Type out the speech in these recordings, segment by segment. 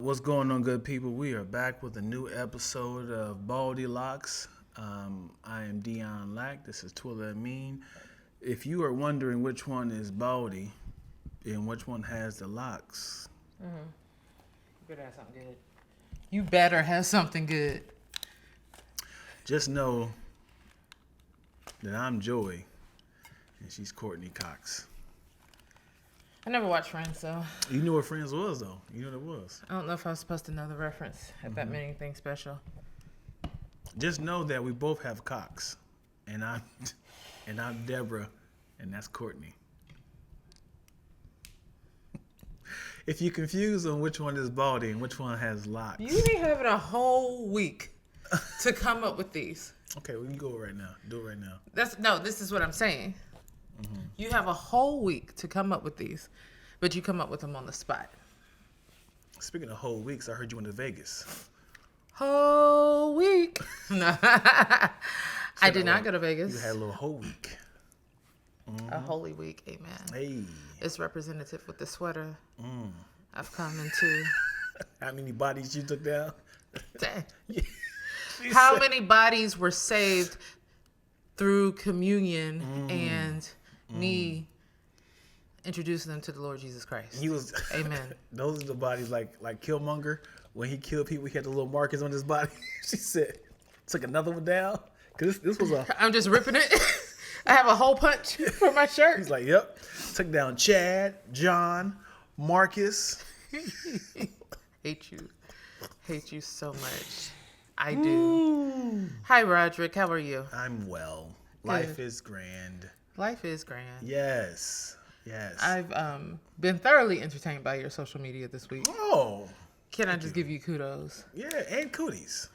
What's going on, good people? We are back with a new episode of Baldie Locs. I am Dion Lack. This is Twilla Amin. If you are wondering which one is Baldie and which one has the locks, You better have something good. You better have something good. just know that I'm Joey and she's Courtney Cox. I never watched Friends, so You knew what Friends was, though. You knew what it was. I don't know if I was supposed to know the reference at that meant anything special. Just know that we both have Cox, and I'm Deborah, and that's Courtney. If you're confused on which one is Baldie and which one has locks, You be having a whole week to come up with these. okay, we can go right now. Do it right now. This is what I'm saying. You have a whole week to come up with these, but you come up with them on the spot. Speaking of whole weeks, I heard you went to Vegas. Whole week. No. I did not go to Vegas. You had a little whole week. A holy week, amen. Hey. It's representative with the sweater I've come into. How many bodies you took down? Dang. She How said- many bodies were saved through communion and me introducing them to the Lord Jesus Christ? He was. Amen. Those are the bodies like Killmonger. When he killed people, he had the little markers on his body. She said, took another one down. Because this was a... I'm just ripping it. I have a hole punch for my shirt. He's like, yep. Took down Chad, John, Marcus. Hate you so much. I do. Hi, Roderick. How are you? I'm well. Life is grand. Life is grand. Yes. I've been thoroughly entertained by your social media this week. Oh. Can I just give you kudos? Yeah, and cooties.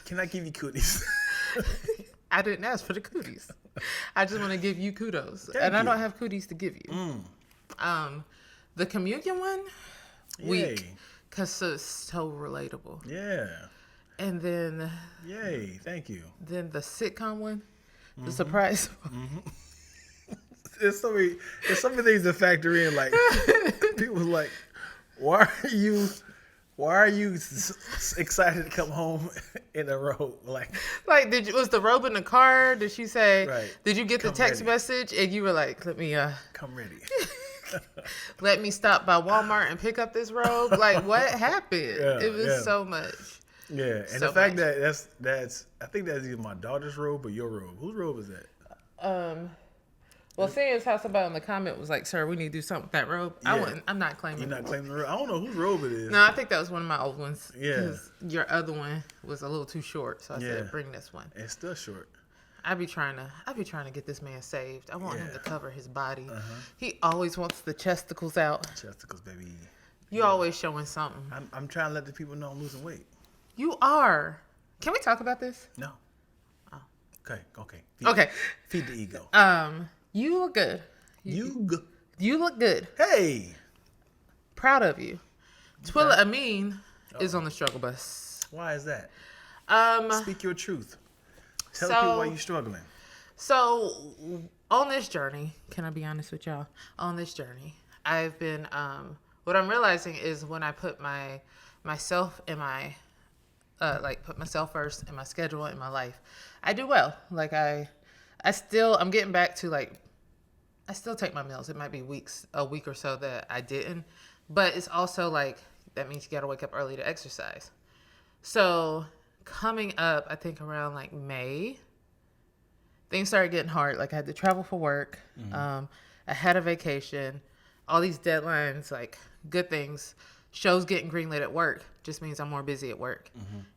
Can I give you cooties? I didn't ask for the cooties. I just want to give you kudos. Thank I you. don't have cooties to give you. The communion one, week. Because it's so relatable. Yeah. And then Yay. Thank you. the sitcom one, the surprise one. There's so many things to factor in. Like, people was like, why are you excited to come home in a robe? Like, Was the robe in the car? Did she say, Right. Did you get the Come text ready. message? And you were like, come ready. let me stop by Walmart and pick up this robe. Like, what happened? Yeah, It was yeah. so much. Yeah, and So the fact much. that that's I think that's either my daughter's robe or your robe. Whose robe is that? Well, seeing as how somebody in the comment was like, "Sir, we need to do something with that robe," Yeah. I'm not claiming. You're not claiming the robe. I don't know whose robe it is. No, I think that was one of my old ones. Yeah. 'Cause your other one was a little too short, so I Yeah. said, "Bring this one." It's still short. I be trying to get this man saved. I want him Yeah. to cover his body. He always wants the chesticles out. Chesticles, baby. You always showing something. I'm trying to let the people know I'm losing weight. You are. Can we talk about this? No. Oh. Okay. Okay. Feed the ego. You look good. You look good. Hey. Proud of you. Twilla Amin is on the struggle bus. Why is that? Um, Speak your truth. Tell so- people why you're struggling. So on this journey, can I be honest with y'all? On this journey, I've been what I'm realizing is when I put myself in my put myself first in my schedule in my life, I do well. Like I'm getting back to I still take my meals. It might be a week or so that I didn't, but it's also like that means you got to wake up early to exercise. So coming up, I think around like May, things started getting hard. Like I had to travel for work. I had a vacation, all these deadlines, like good things. Shows getting greenlit at work just means I'm more busy at work.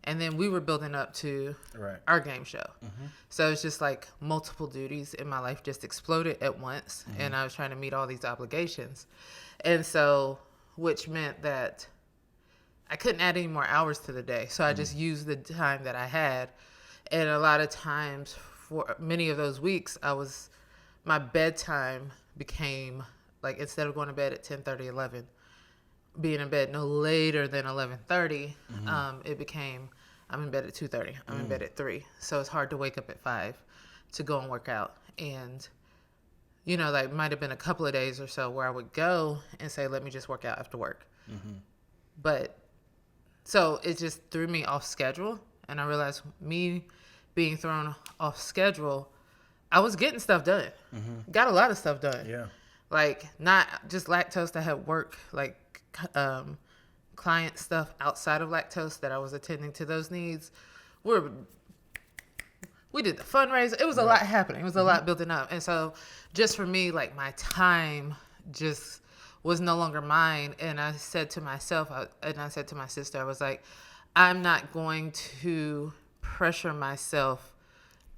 And then we were building up to Right. our game show. So it's just like multiple duties in my life just exploded at once. And I was trying to meet all these obligations. And so, which meant that I couldn't add any more hours to the day. So I just used the time that I had. And a lot of times for many of those weeks, my bedtime became like, instead of going to bed at 10:30, 11, being in bed no later than 11:30, it became I'm in bed at 2:30. I'm in bed at 3. So it's hard to wake up at 5 to go and work out. And like might have been a couple of days or so where I would go and say, let me just work out after work. But So it just threw me off schedule. And I realized me being thrown off schedule, I was getting stuff done. Got a lot of stuff done. Yeah. Like, not just Lacktoast. I had work, like, client stuff outside of Lacktoast that I was attending to those needs. We did the fundraiser. It was a lot happening. It was a lot building up. And so just for me, like, my time just was no longer mine. And I said to myself, and I said to my sister, I was like, I'm not going to pressure myself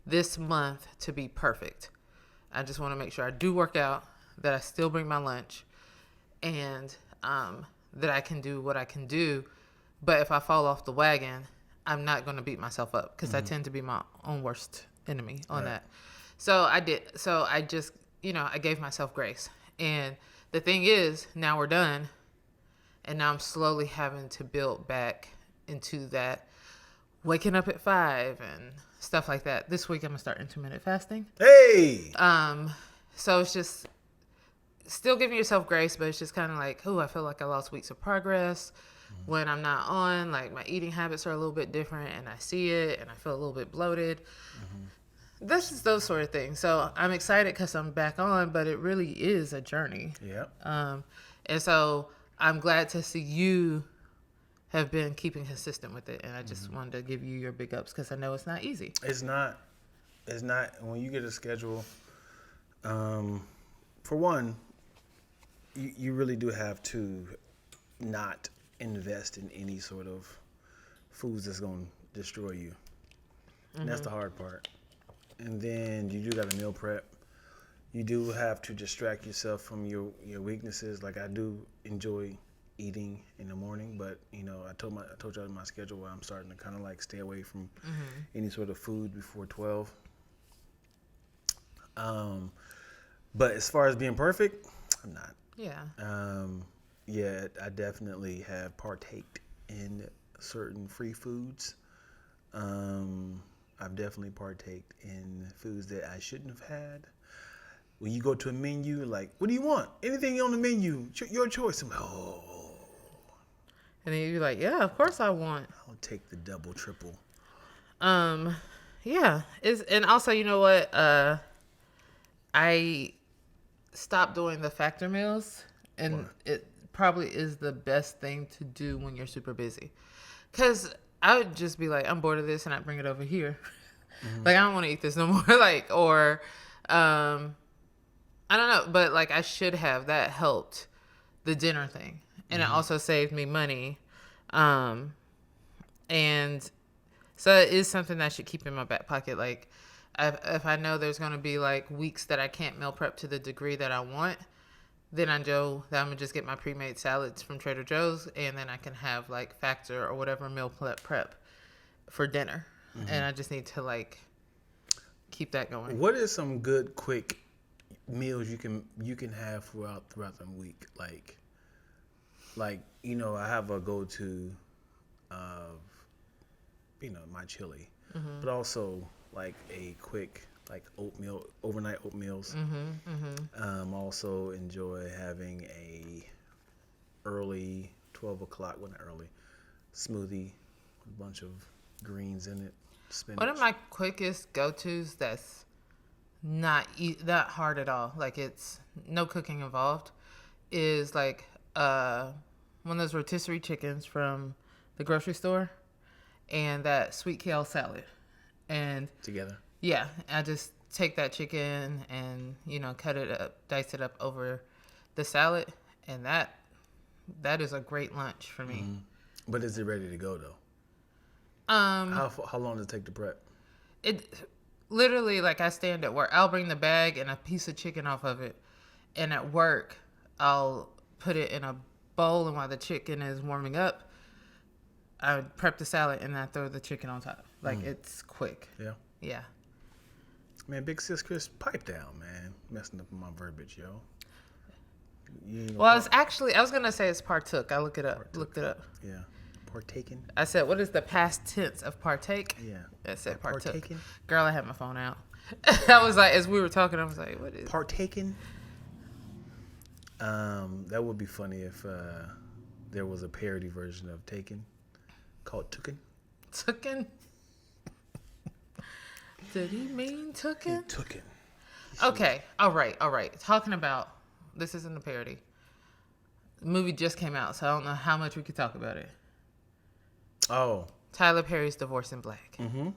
this month to be perfect. I just want to make sure I do work out, that I still bring my lunch, and that I can do what I can do. But if I fall off the wagon, I'm not going to beat myself up, because I tend to be my own worst enemy on that. So I did. So I just, I gave myself grace. And the thing is, now we're done. And now I'm slowly having to build back into that waking up at 5 and stuff like that. This week I'm going to start intermittent fasting. Hey! So it's just still giving yourself grace, but it's just kind of like, I feel like I lost weeks of progress. When I'm not on, like, my eating habits are a little bit different, and I see it, and I feel a little bit bloated. That's just those sort of things. So I'm excited because I'm back on, but it really is a journey. Yeah. And so I'm glad to see you have been keeping consistent with it, and I just wanted to give you your big ups, because I know it's not easy. It's not. When you get a schedule, for one, you really do have to not invest in any sort of foods that's going to destroy you. And that's the hard part. And then you do got to meal prep. You do have to distract yourself from your weaknesses. Like, I do enjoy eating in the morning, but I told y'all in my schedule where I'm starting to kind of like stay away from any sort of food before 12. But as far as being perfect, I'm not. Yeah, I definitely have partaked in certain free foods. I've definitely partaked in foods that I shouldn't have had. When you go to a menu, like, what do you want? Anything on the menu, your choice. I'm like, oh. And then you're like, yeah, of course I want. I'll take the double, triple. Yeah. And also, you know what? I stopped doing the factor meals, and it probably is the best thing to do when you're super busy. Because I would just be like, I'm bored of this, and I'd bring it over here. Like, I don't want to eat this no more. Like, or, I don't know. But, like, I should have. That helped the dinner thing. And it also saved me money. And so it is something that I should keep in my back pocket. Like, if I know there's going to be, like, weeks that I can't meal prep to the degree that I want, then I'm going to just get my pre-made salads from Trader Joe's, and then I can have, like, factor or whatever meal prep for dinner. And I just need to, like, keep that going. What is some good, quick meals you can have throughout the week? Like, I have a go-to of, my chili, but also like a quick, like, oatmeal, overnight oatmeals. Also enjoy having a early 12 o'clock, well, not early, smoothie with a bunch of greens in it, spinach. One of my quickest go-tos that's not that hard at all, like, it's no cooking involved, is like one of those rotisserie chickens from the grocery store, and that sweet kale salad. And Together? Yeah, I just take that chicken and, cut it up, dice it up over the salad, and that is a great lunch for me. But is it ready to go, though? How long does it take to prep? It literally, like, I stand at work, I'll bring the bag and a piece of chicken off of it, and at work I'll put it in a bowl, and while the chicken is warming up, I prep the salad and I throw the chicken on top. Like, it's quick. Yeah. Man, Big Sis Chris, pipe down, man. Messing up my verbiage, yo. Well, it's actually, I was going to say it's partook. I looked it up. Yeah. Partaken? I said, what is the past tense of partake? Yeah. I said partook. Partaken? Girl, I had my phone out. I was like, as we were talking, I was like, what is Partaken? That would be funny if there was a parody version of Taken. called Tooken. Tooken? Did he mean Tooken? Tooken. Okay. All right. Talking about, this isn't a parody. The movie just came out, so I don't know how much we could talk about it. Oh. Tyler Perry's Divorce in Black. Mm-hmm.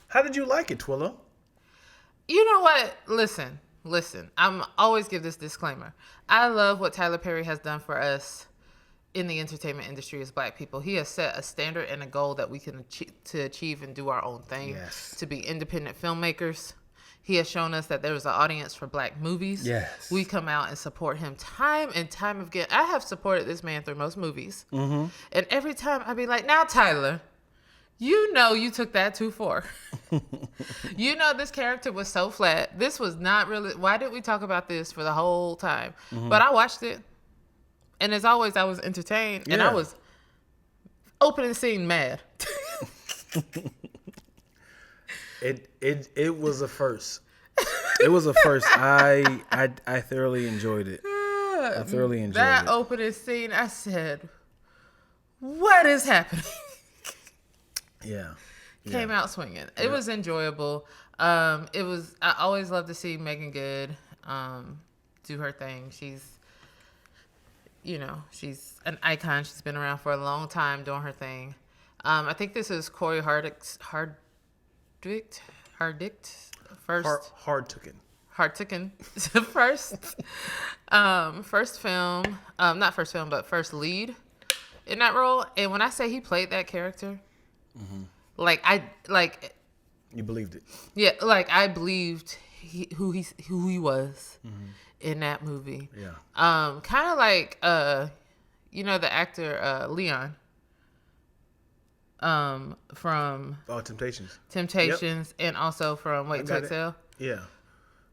How did you like it, Twilla? You know what? Listen. I'm always give this disclaimer. I love what Tyler Perry has done for us in the entertainment industry as Black people. He has set a standard and a goal that we can achieve and do our own thing. Yes. To be independent filmmakers. He has shown us that there is an audience for Black movies. Yes. We come out and support him time and time again. I have supported this man through most movies. Mm-hmm. And every time I be like, now, Tyler, you know you took that too far. You know this character was so flat. This was not really... Why did we talk about this for the whole time? Mm-hmm. But I watched it. And as always, I was entertained. Yeah. And I was opening scene mad. It was a first. It was a first. I thoroughly enjoyed it. I thoroughly enjoyed that it. That opening scene, I said, what is happening? Yeah. Came out swinging. It was enjoyable. I always love to see Megan Good do her thing. She's an icon. She's been around for a long time doing her thing. I think this is Corey Hardict's first lead in that role. And when I say he played that character, you believed it. Yeah, like I believed who he was in that movie. Yeah. Kind of like the actor Leon. From Temptations. Yep. And also from Wait to Exhale. Yeah.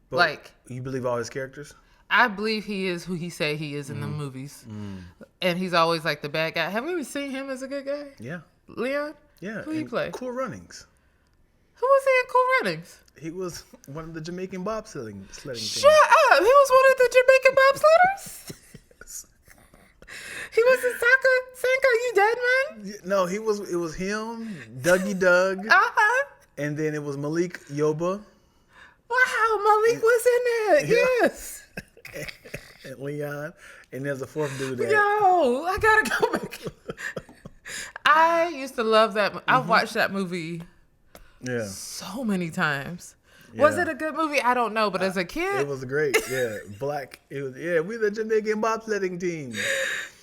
But you believe all his characters? I believe he is who he say he is in the movies. And he's always like the bad guy. Have we ever seen him as a good guy? Yeah. Leon? Yeah. Who he play? Cool Runnings. Who was he in Cool Runnings? He was one of the Jamaican bobsledding teams. Shut up! He was one of the Jamaican bobsledders? He was in Sanka, you dead man? No, it was him, Dougie Doug, and then it was Malik Yoba. Wow, Malik was in there. Yeah. Yes. And Leon, and there's a fourth dude. Yo, I gotta go back. I used to love that. I watched that movie. Yeah. So many times. Yeah. Was it a good movie? I don't know, but as a kid, it was great. Yeah, Black. It was. Yeah, we're the Jamaican bobsledding team.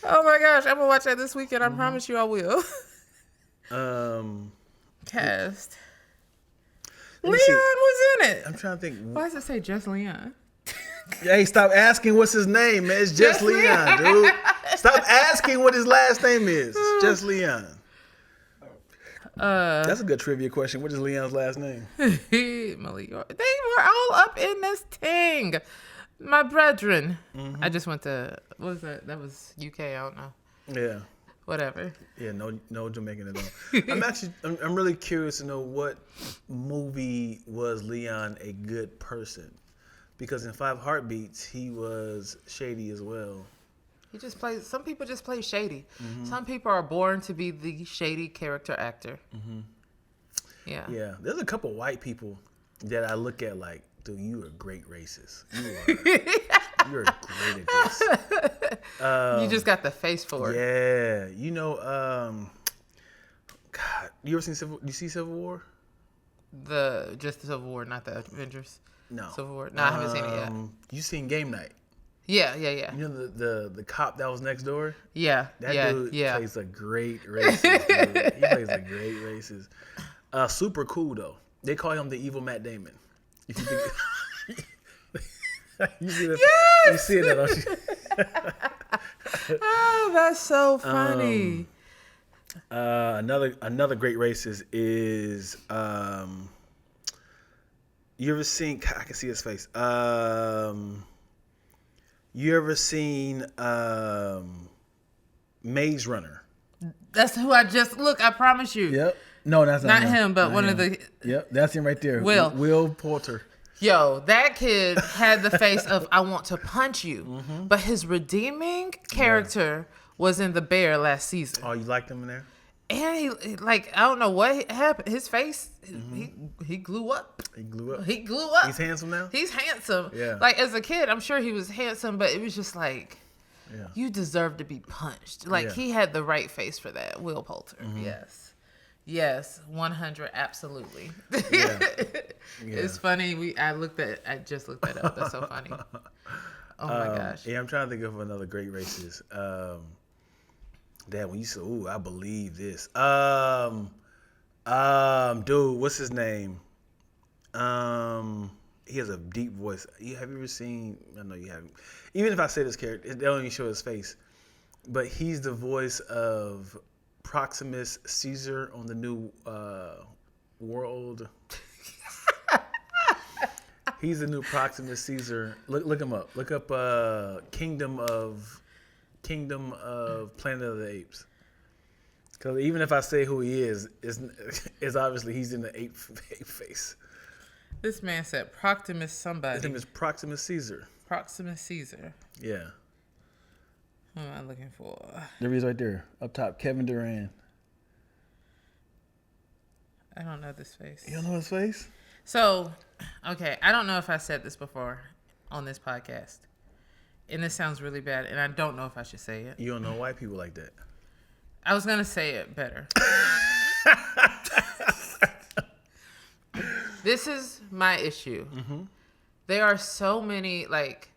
Oh my gosh, I'm gonna watch that this weekend. I promise you, I will. Cast. Leon was in it. I'm trying to think. Why does it say just Leon? Hey, stop asking what's his name, man. It's just Leon, dude. Stop asking what his last name is. It's just Leon. That's a good trivia question. What is Leon's last name? Malik. They were all up in this thing. My brethren. I just went to, what was that? That was UK. I don't know. Yeah. Whatever. Yeah, no Jamaican at all. I'm really curious to know what movie was Leon a good person? Because in 5 Heartbeats, he was shady as well. He just plays. Some people just play shady. Some people are born to be the shady character actor. Yeah. Yeah. There's a couple white people that I look at like, dude, you are a great racist. You're great at this. You just got the face for it. Yeah. You know, God, you ever seen Civil War? Just the Civil War, not the Avengers. No. Civil War. No, I haven't seen it yet. You seen Game Night? Yeah. You know the cop that was next door? Yeah. That dude plays a great racist, dude. He plays a great racist. Super cool though. They call him the evil Matt Damon. If you think you see that? Yes! You see that, don't you? Oh, that's so funny. Another great racist is you ever seen? I can see his face. You ever seen Maze Runner? That's who I just look. I promise you. Yep. No, that's not him, but one of the. Yep, that's him right there. Will Porter. Yo, that kid had the face of I want to punch you, but his redeeming character was in The Bear last season. Oh, you liked him in there? And he like, I don't know what happened. His face, he grew up. He grew up. He grew up. He's handsome now? He's handsome. Yeah. Like, as a kid, I'm sure he was handsome, but it was just like, Yeah. you deserve to be punched. Like, Yeah. he had the right face for that. Will Poulter. Yes. Yes. 100. Absolutely. Yeah. It's funny. I just looked that up. That's so funny. Oh my gosh. Yeah, I'm trying to think of another great racist. Dad, when you said, "Ooh, I believe this," dude, what's his name? He has a deep voice. Have you ever seen? I know you haven't. Even if I say this character, they don't even show his face. But he's the voice of Proximus Caesar on the new World. He's the new Proximus Caesar. Look him up. Look up Kingdom of Planet of the Apes. Because even if I say who he is obviously he's in the ape face. This man said Proximus somebody. His name is Proximus Caesar. Proximus Caesar. Yeah. Who am I looking for? There he is right there. Up top, Kevin Durant. I don't know this face. You don't know his face? So, okay, I don't know if I said this before on this podcast. And this sounds really bad, and I don't know if I should say it. You don't know white people like that. I was going to say it better. This is my issue. Mm-hmm. There are so many, like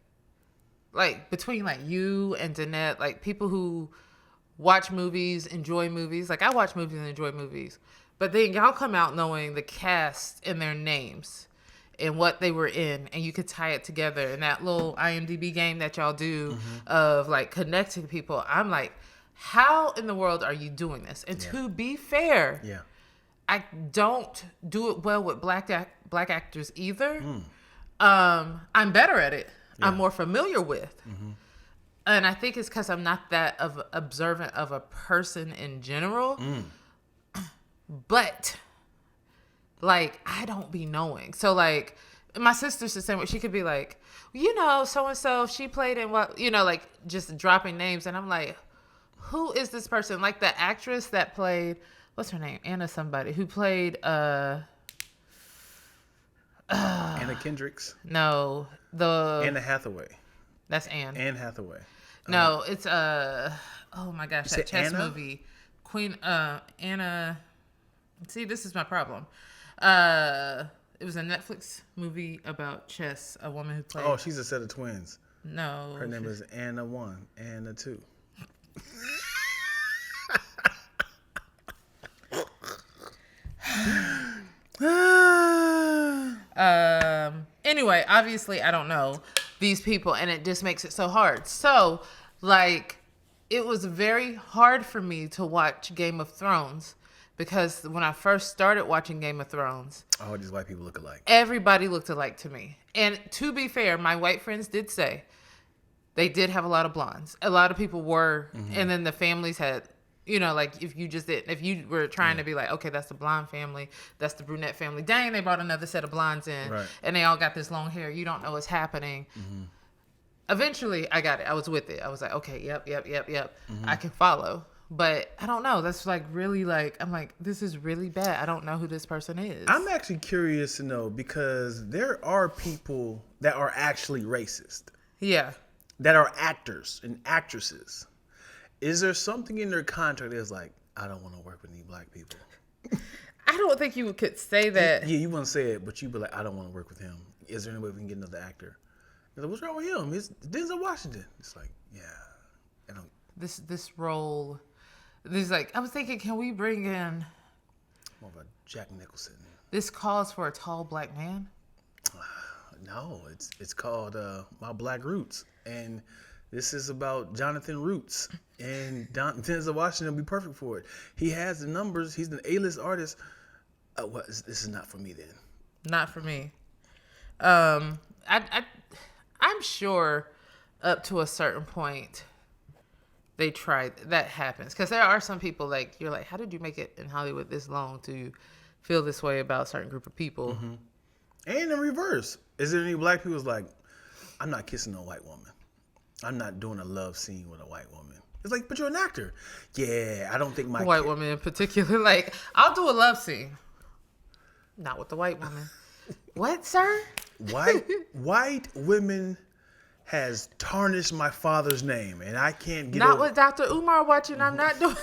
between like you and Danette, like people who watch movies, enjoy movies. Like I watch movies and enjoy movies. But then y'all come out knowing the cast and their names and what they were in, and you could tie it together. And that little IMDb game that y'all do of like connecting people, I'm like, how in the world are you doing this? And to be fair, I don't do it well with black actors either. I'm better at it. I'm more familiar with. And I think it's because I'm not that of observant of a person in general. But like I don't be knowing. So like my sister's the same way. She could be like, you know, so and so, she played in what, you know, like just dropping names, and I'm like, who is this person? Like the actress that played, what's her name? Anna somebody who played Anna Kendricks. No, Anna Hathaway. That's Anne. Anne Hathaway. No, it's oh my gosh, that chess Anna? movie. Queen Anna. See, this is my problem. It was a Netflix movie about chess. A woman who played. Oh, she's a set of twins. No. Her name is Anna 1, Anna 2. Anyway, obviously I don't know these people, and it just makes it so hard. So, like, it was very hard for me to watch Game of Thrones because when I first started watching Game of Thrones, Oh, these white people look alike. everybody looked alike to me. And to be fair, my white friends did say they did have a lot of blondes. A lot of people were, and then the families had, you know, like if you were trying to be like, okay, that's the blonde family, that's the brunette family. Dang, they brought another set of blondes in, Right. and they all got this long hair. You don't know what's happening. Eventually, I got it. I was with it. I was like, okay, yep. I can follow. But I don't know. That's like really like, I'm like, this is really bad. I don't know who this person is. I'm actually curious to know because there are people that are actually racist, Yeah. that are actors and actresses. Is there something in their contract that's like, I don't want to work with any black people? I don't think you could say that. Yeah, you wouldn't say it, but you'd be like, I don't want to work with him. Is there any way we can get another actor? They're like, what's wrong with him? It's Denzel Washington. It's like, yeah, I don't. This role, this like, I was thinking, can we bring in, More of a Jack Nicholson. this calls for a tall black man? No, it's called My Black Roots, and this is about Jonathan Roots, and Denzel Washington will be perfect for it. He has the numbers. He's an A-list artist. This is not for me then. Not for me. I'm sure up to a certain point they tried, that happens. Because there are some people like, you're like, how did you make it in Hollywood this long to feel this way about a certain group of people? And in reverse, is there any black people who's like, I'm not kissing a white woman. I'm not doing a love scene with a white woman. It's like, but you're an actor. Yeah, I don't think my White woman in particular. Like, I'll do a love scene. Not with the white woman. What, sir? White women has tarnished my father's name, and I can't get Not over with Dr. Umar watching. I'm not doing.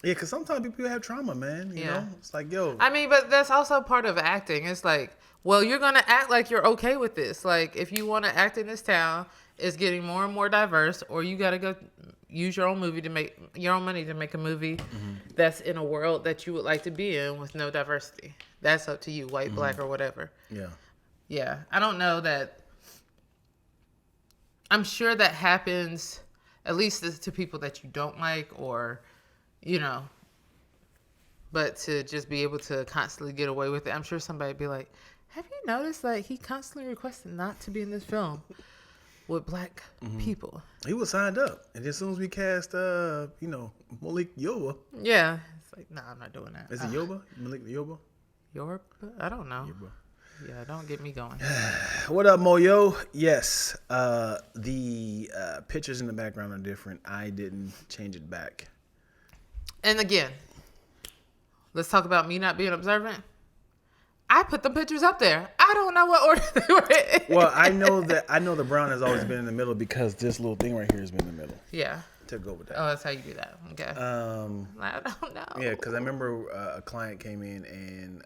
Yeah, because sometimes people have trauma, man. You know? It's like, yo. I mean, but that's also part of acting. It's like, well, you're going to act like you're okay with this. Like, if you want to act in this town, it's getting more and more diverse, or you got to go use your own movie to make your own money to make a movie that's in a world that you would like to be in with no diversity. That's up to you, white, black, or whatever. Yeah. Yeah. I don't know that. I'm sure that happens, at least to people that you don't like, or, you know, but to just be able to constantly get away with it. I'm sure somebody would be like, have you noticed that he constantly requested not to be in this film with black people? He was signed up. And as soon as we cast, Malik Yoba. Yeah. It's like, nah, I'm not doing that. Is it Yoba? Malik Yoba? Yoba? I don't know. Yoba. Yeah, don't get me going. What up, Moyo? Yes, the pictures in the background are different. I didn't change it back. And again, let's talk about me not being observant. I put the pictures up there. I don't know what order they were in. Well, I know the brown has always been in the middle because this little thing right here has been in the middle. Yeah. To go with that. Oh, that's how you do that. Okay. I don't know. Yeah, because I remember a client came in and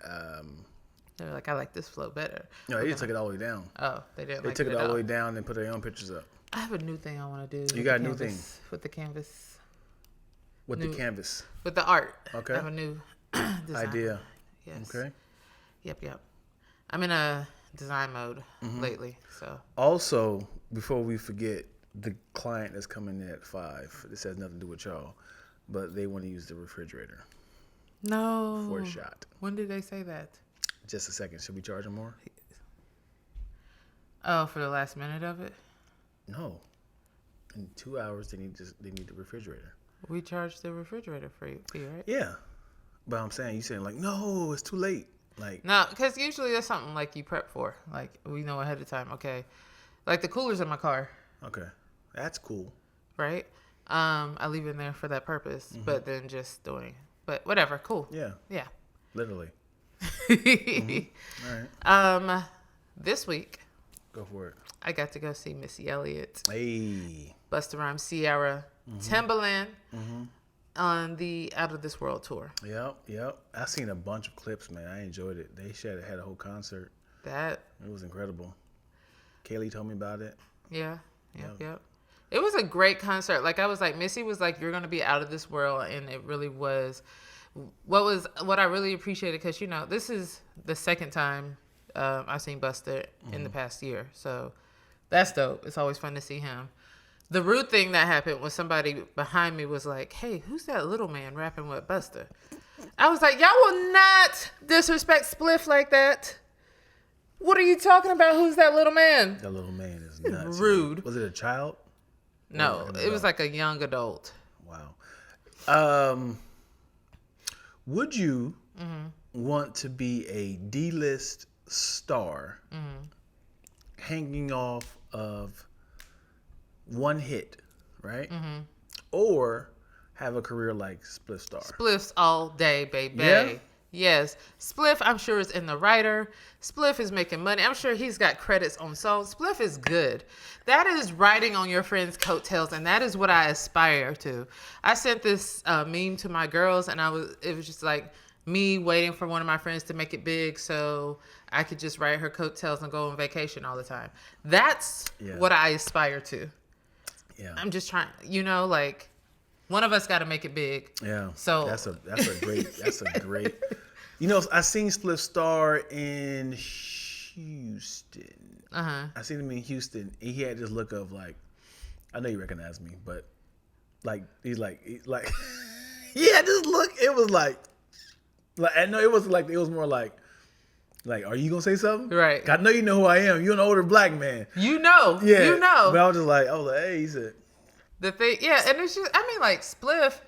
they were like, I like this flow better. no, they just took it all the way down. Oh, they didn't. They took it all the way down and put their own pictures up. I have a new thing I want to do. You got a new thing with the canvas. With the canvas. With the art. Okay. I have a new design. Idea. Yes. Okay. Yep. I'm in a design mode lately, so. Also, before we forget, the client that's coming in at 5. This has nothing to do with y'all, but they want to use the refrigerator. No. For a shot. When did they say that? Just a second. Should we charge them more? Oh, for the last minute of it? No. In 2 hours, they need the refrigerator. We charged the refrigerator fee, right? Yeah, but I'm saying you saying like no, it's too late. Like no, because usually that's something like you prep for. Like we know ahead of time. Okay, like the cooler's in my car. Okay, that's cool. Right. I leave it in there for that purpose, but then just doing. But whatever, cool. Yeah. Yeah. Literally. All right. This week. Go for it. I got to go see Missy Elliott. Hey. Busta Rhymes, Ciara, Timbaland on the Out of This World tour. Yep. I seen a bunch of clips, man. I enjoyed it. They had a whole concert. It was incredible. Kaylee told me about it. Yeah. Yep. It was a great concert. Like I was like, Missy was like, you're gonna be out of this world, and it really was. What I really appreciated, because this is the second time I've seen Busta in the past year, so that's dope. It's always fun to see him. The rude thing that happened was somebody behind me was like, hey, who's that little man rapping with Busta? I was like, y'all will not disrespect Spliff like that. What are you talking about? Who's that little man? That little man is nuts. Rude. Was it a child? No, it was like a young adult. Wow. Would you want to be a D-list star hanging off of one hit, right? Or have a career like Spliff Star? Spliff's all day, baby. Yeah? Yes. Spliff, I'm sure, is in the writer. Spliff is making money. I'm sure he's got credits on songs. Spliff is good. That is riding on your friend's coattails, and that is what I aspire to. I sent this meme to my girls, and it was just like me waiting for one of my friends to make it big so I could just ride her coattails and go on vacation all the time. That's what I aspire to. Yeah. I'm just trying, like one of us got to make it big. Yeah. So that's a great. I seen Spliff Star in Houston. I seen him in Houston. And he had this look of like, I know you recognize me, but like he's like he had this look. It was like I know it was more like, are you gonna say something? Right. I know you know who I am. You're an older black man. Yeah. But I was just like, hey, he said. The thing, yeah, and it's just, I mean, like, Spliff,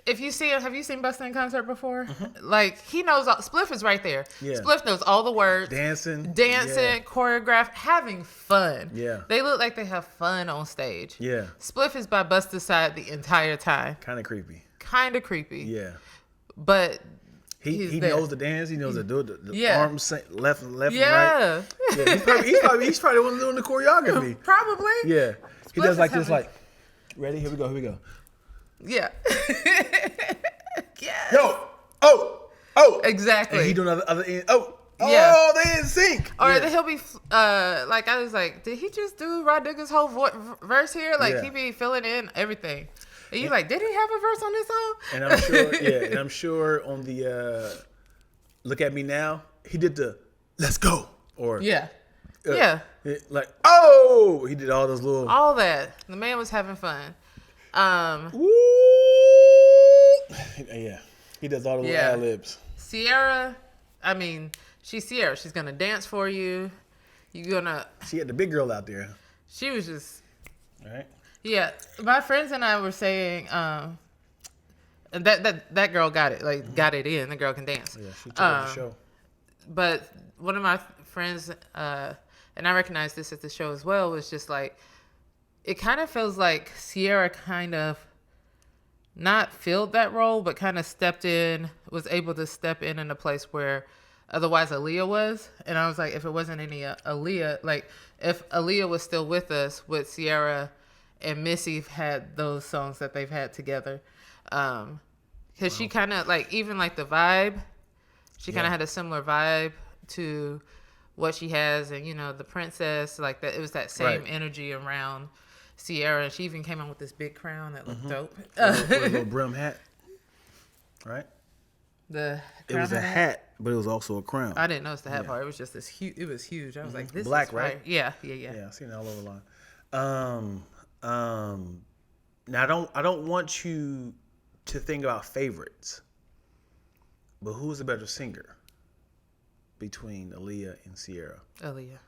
If you see him, have you seen Busta in concert before? Like, he knows, Spliff is right there. Yeah. Spliff knows all the words. Dancing, choreographed, having fun. Yeah. They look like they have fun on stage. Yeah. Spliff is by Busta's side the entire time. Kind of creepy. Yeah. But he knows the dance. He knows the Yeah. arms left and right. yeah. Yeah. He's probably the one doing the choreography. Probably. Yeah. He Spliff does like is this, like, ready? Here we go. Yeah. Yes. Yo! Oh! Exactly. And he doing other end. Yeah. Oh, they in sync. Or Yeah. he'll be like, I was like, did he just do Rod Digger's whole verse here? Like, Yeah. he be filling in everything. And you like, did he have a verse on this song? And I'm sure on the Look at Me Now, he did the Let's Go. Or Yeah. Yeah. Like, oh, he did all those little All that. The man was having fun. Woo! Yeah. He does all the little Yeah. ad-libs. Sierra, I mean, she's Sierra. She's gonna dance for you. She had the big girl out there. She was just, All right. yeah. My friends and I were saying, that girl got it, like got it in. The girl can dance. Yeah, she took over the show. But one of my friends, and I recognized this at the show as well, was just like, it kind of feels like Sierra kind of not filled that role, but kind of was able to step in a place where otherwise Aaliyah was. And I was like, if it wasn't any Aaliyah, like if Aaliyah was still with us, would Sierra and Missy had those songs that they've had together? Because she kind of like, even like the vibe, she kind of had a similar vibe to what she has, and the princess, like that. It was that same energy around Sierra, and she even came on with this big crown that looked dope. With a little brim hat, right? It was a hat, but it was also a crown. I didn't notice the hat part. It was just this huge. It was huge. I was like, this Black, is right? Yeah. Yeah, I've seen it all over the line. Now I don't want you to think about favorites, but who's the better singer between Aaliyah and Sierra? Aaliyah.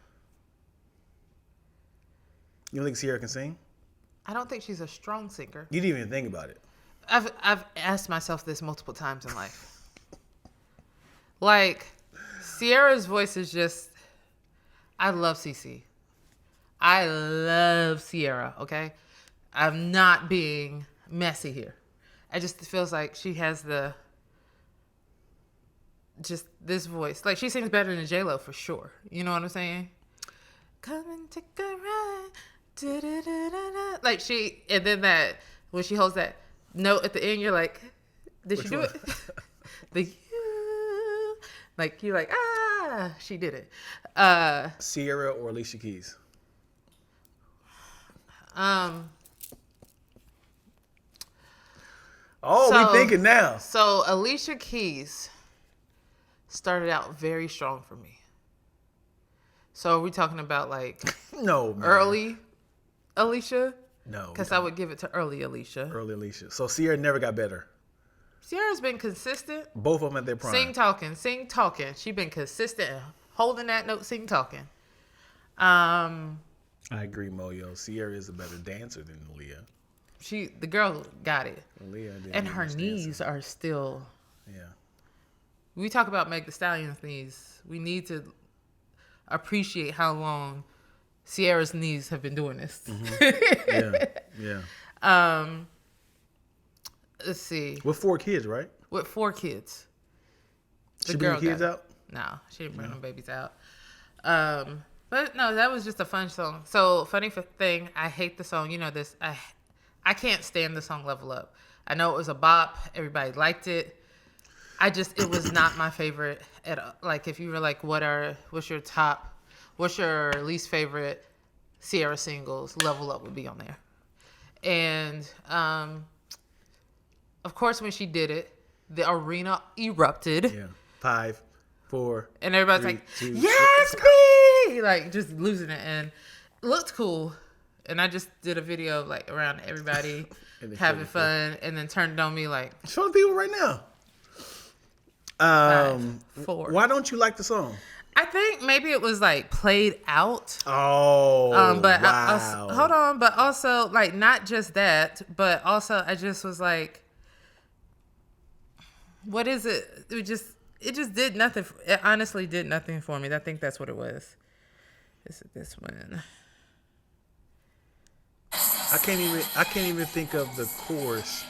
You don't think Sierra can sing? I don't think she's a strong singer. You didn't even think about it. I've asked myself this multiple times in life. Like, Sierra's voice is just, I love CC. I love Sierra, okay? I'm not being messy here. I just feels like she has just this voice. Like, she sings better than J-Lo for sure. You know what I'm saying? Come and take a ride. Da-da-da-da-da. Like, and then when she holds that note at the end, you're like, did she do it? The you. Like, you're like, she did it. Sierra or Alicia Keys? We thinking now. So Alicia Keys started out very strong for me. So are we talking about like no man. Early Alicia? No. Because I would give it to early Alicia. Early Alicia. So Sierra never got better. Sierra's been consistent. Both of them at their prime. Sing talking. She's been consistent and holding that note, sing talking. I agree, Moyo. Sierra is a better dancer than Aaliyah. The girl got it. Aaliyah didn't and her knees dancing. are still. Yeah. We talk about Meg Thee Stallion's knees. We need to appreciate how long Sierra's knees have been doing this. Mm-hmm. Yeah. Let's see. With 4 kids, right? With 4 kids. She bring the kids out? No, she didn't bring them babies out. But no, that was just a fun song. So, funny thing, I hate the song. You know this. I can't stand the song Level Up. I know it was a bop. Everybody liked it. It was not my favorite at all. Like, if you were like, what's your least favorite Sierra singles, Level Up would be on there. And, of course, when she did it, the arena erupted. Yeah. 5, 4. And everybody's 3, like, 2, yes, me! Like, just losing it. And it looked cool. And I just did a video of, like, around everybody having fun. And then turned it on me like... Show the people right now. 5, 4. Why don't you like the song? I think maybe it was, like, played out. Oh, but wow. Hold on. But also, like, not just that. But also, I just was like... What is it? It just did nothing. It honestly did nothing for me. I think that's what it was. Is it this one? I can't even think of the chorus.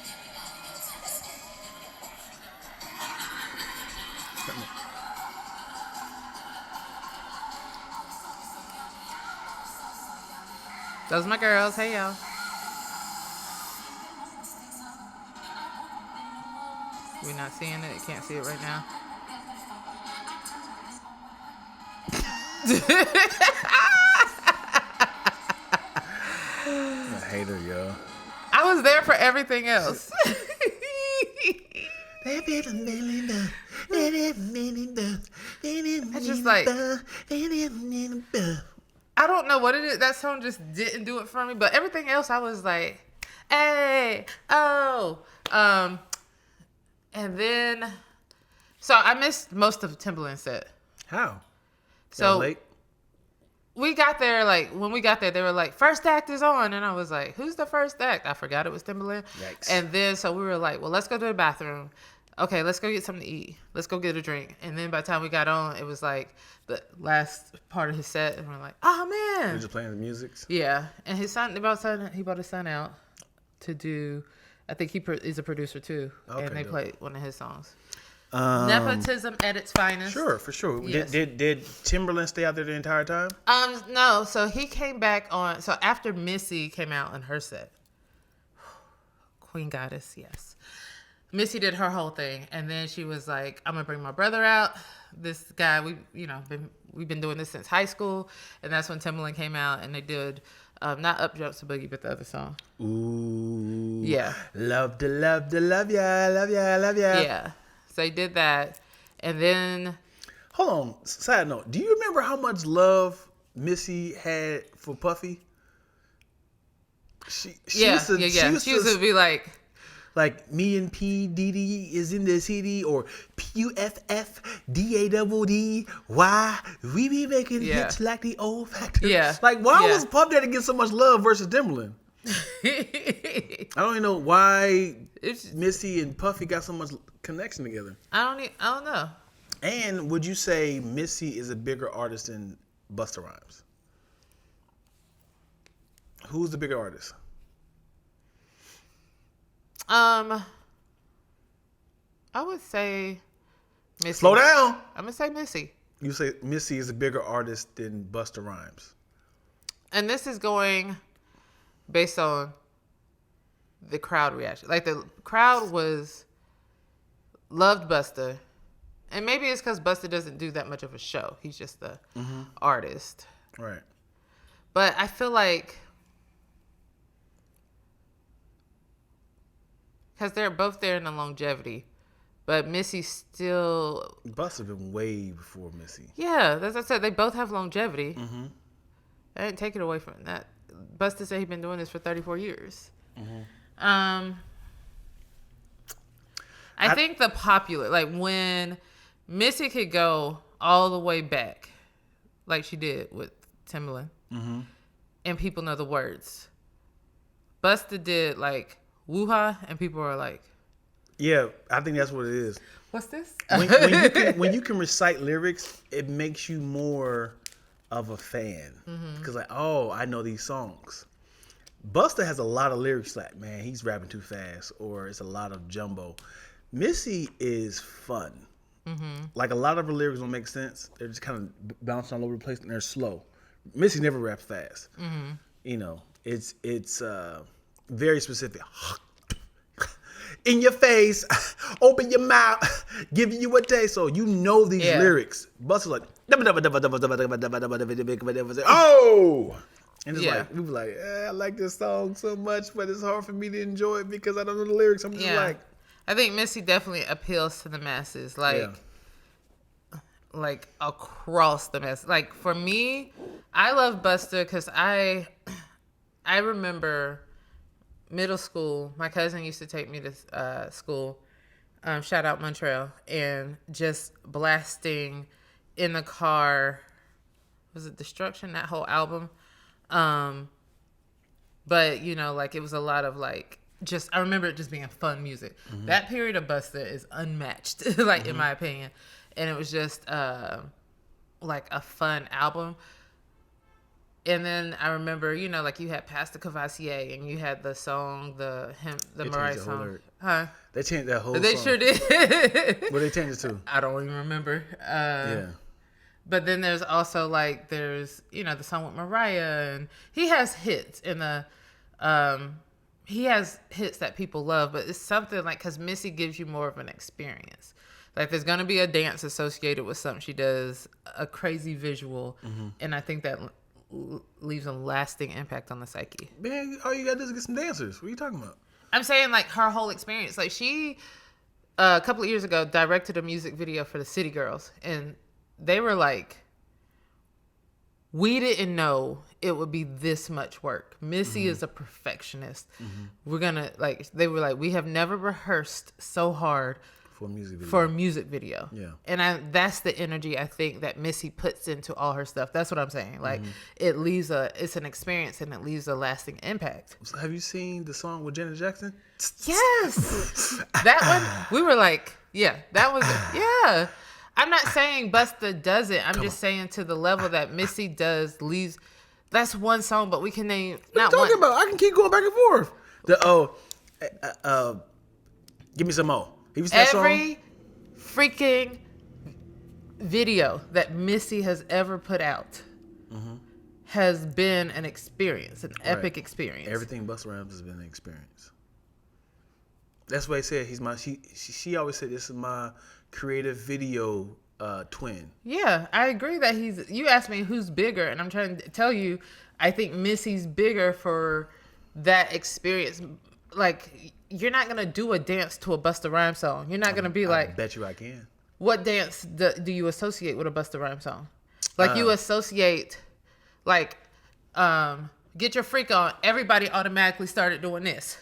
Those are my girls. Hey, y'all. We're not seeing it. You can't see it right now. I'm a hater, yo. I was there for everything else. It's just like, I don't know what it is. That song just didn't do it for me. But everything else, I was like, hey, oh. And then, so I missed most of Timbaland's set. How? So late? We got there, like, when we got there, they were like, first act is on. And I was like, who's the first act? I forgot it was Timbaland. Yikes. And then, so we were like, well, let's go to the bathroom. Okay, let's go get something to eat. Let's go get a drink. And then by the time we got on, it was like the last part of his set. And we're like, oh, man. You're just playing the music? Yeah. And his son, he brought his son out to do, I think he's a producer too. Okay, and they dope. played one of his songs. Nepotism at its finest. Sure, for sure. Yes. Did Timberland stay out there the entire time? No. So he came back on. So after Missy came out on her set, Queen Goddess, yes. Missy did her whole thing, and then she was like, "I'm gonna bring my brother out. This guy, we've been doing this since high school." And that's when Timbaland came out, and they did not Up Jumps the Boogie, but the other song. Ooh. Yeah. Love ya, love ya. Yeah. So he did that, and then Hold on. Side note. Do you remember how much love Missy had for Puffy? She used to be like me and P Diddy is in the city, or PUFFDADDY. Why we be making hits like the old factory? Yeah. Like why was Puff Daddy get so much love versus Timbaland? I don't even know why Missy and Puffy got so much connection together. I don't know. And would you say Missy is a bigger artist than Busta Rhymes? Who's the bigger artist? I would say Missy. Slow down. I'm gonna say Missy. You say Missy is a bigger artist than Busta Rhymes. And this is going based on the crowd reaction. Like the crowd loved Busta. And maybe it's because Busta doesn't do that much of a show. He's just the artist. Right. But I feel like, because they're both there in the longevity, but Missy still... Busta been way before Missy. Yeah, as I said, they both have longevity. Mm-hmm. I didn't take it away from that. Busta said he's been doing this for 34 years. Mm-hmm. I think the popular, like when Missy could go all the way back, like she did with Timbaland, and people know the words. Busta did like woo-ha, and people are like, yeah, I think that's what it is. what's this? When you can recite lyrics, it makes you more of a fan. Because like, oh, I know these songs. Busta has a lot of lyrics like, man, he's rapping too fast, or it's a lot of jumbo. Missy is fun. Like a lot of her lyrics don't make sense. They're just kind of bouncing all over the place, and they're slow. Missy never raps fast. You know, it's very specific. In your face, open your mouth, giving you a taste. So you know these lyrics. Busta's like, oh! And it's like, we were like, I like this song so much, but it's hard for me to enjoy it because I don't know the lyrics. I'm just like... I think Missy definitely appeals to the masses, like across the masses. Like for me, I love Busta because I remember middle school. My cousin used to take me to school. Shout out Montreal, and just blasting in the car. Was it Destruction? That whole album. But you know, like it was a lot of like I remember it just being fun music. That period of Busta is unmatched, like in my opinion. And it was just like a fun album. And then I remember, like you had Pastor Cavassier and you had the song, the Mariah song. Huh? They changed that whole They song. sure did. What they changed it to? I don't even remember. Yeah. But then there's also like, there's, the song with Mariah, and he has hits he has hits that people love, but it's something like, because Missy gives you more of an experience. Like there's going to be a dance associated with something she does, a crazy visual. And I think that leaves a lasting impact on the psyche. Man, all you got to do is get some dancers. What are you talking about? I'm saying like her whole experience. Like she, a couple of years ago, directed a music video for the City Girls. And they were like, we didn't know it would be this much work. Missy is a perfectionist. We're going to they were like, we have never rehearsed so hard for a music video. Yeah. And that's the energy I think that Missy puts into all her stuff. That's what I'm saying. Like it leaves it's an experience and it leaves a lasting impact. So have you seen the song with Janet Jackson? Yes. That one, we were like, yeah, that was, yeah. I'm not saying Busta doesn't. I'm just saying to the level that Missy does leaves. That's one song, but we can name not one. What are you talking about? I can keep going back and forth. Give me some more. Every freaking video that Missy has ever put out has been an experience, an epic experience. Everything Busta Rhymes has been an experience. That's why I said he's my. She always said this is my creative video twin. Yeah, I agree that you asked me who's bigger, and I'm trying to tell you, I think Missy's bigger for that experience. Like, you're not going to do a dance to a Busta Rhymes song. You're not going to be like... I bet you I can. What dance do you associate with a Busta Rhymes song? Like, you associate, like, Get Your Freak On. Everybody automatically started doing this.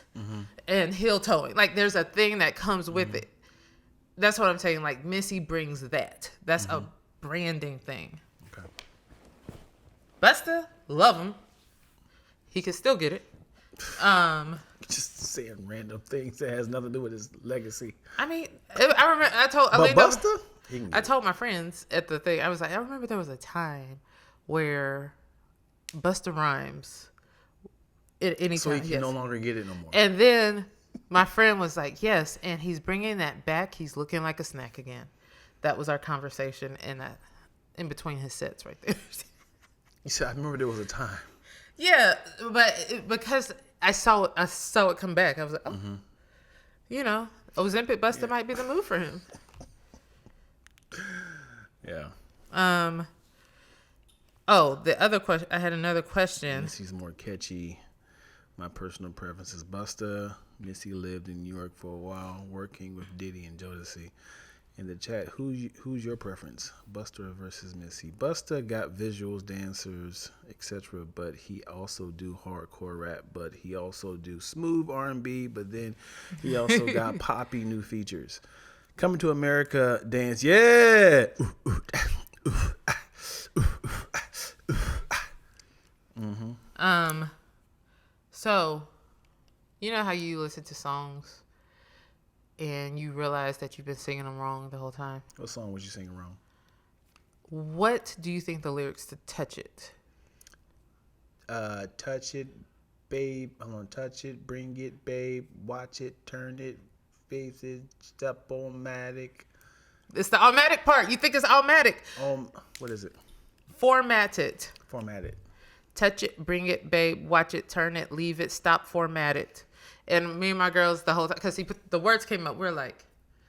And heel toeing. Like, there's a thing that comes with it. That's what I'm saying. Like, Missy brings that. That's a branding thing. Okay. Busta, love him. He can still get it. Just saying random things that has nothing to do with his legacy. I mean, I remember Busta? I told my friends at the thing, I was like, I remember there was a time where Busta Rhymes, so he can no longer get it no more. And then my friend was like, yes, and he's bringing that back. He's looking like a snack again. That was our conversation in between his sets right there. You said, I remember there was a time. Yeah, but because I saw it come back. I was like, Ozempic Busta might be the move for him. Yeah. The other question. I had another question. Missy's more catchy. My personal preference is Busta. Missy lived in New York for a while, working with Diddy and Jodeci. In the chat, who's your preference, Busta versus Missy? Busta got visuals, dancers, etc., but he also do hardcore rap, but he also do smooth R&B, but then he also got poppy new features. Coming to America dance, yeah. So, you know how you listen to songs and you realize that you've been singing them wrong the whole time? What song was you singing wrong? What do you think the lyrics to Touch It? Touch it, babe. I'm gonna touch it, bring it, babe. Watch it, turn it, face it, step-o-matic. It's the automatic part. You think it's automatic. What is it? Format it. Format it. Touch it, bring it, babe. Watch it, turn it, leave it, stop, format it. And me and my girls the whole time, because the words came up, we're like,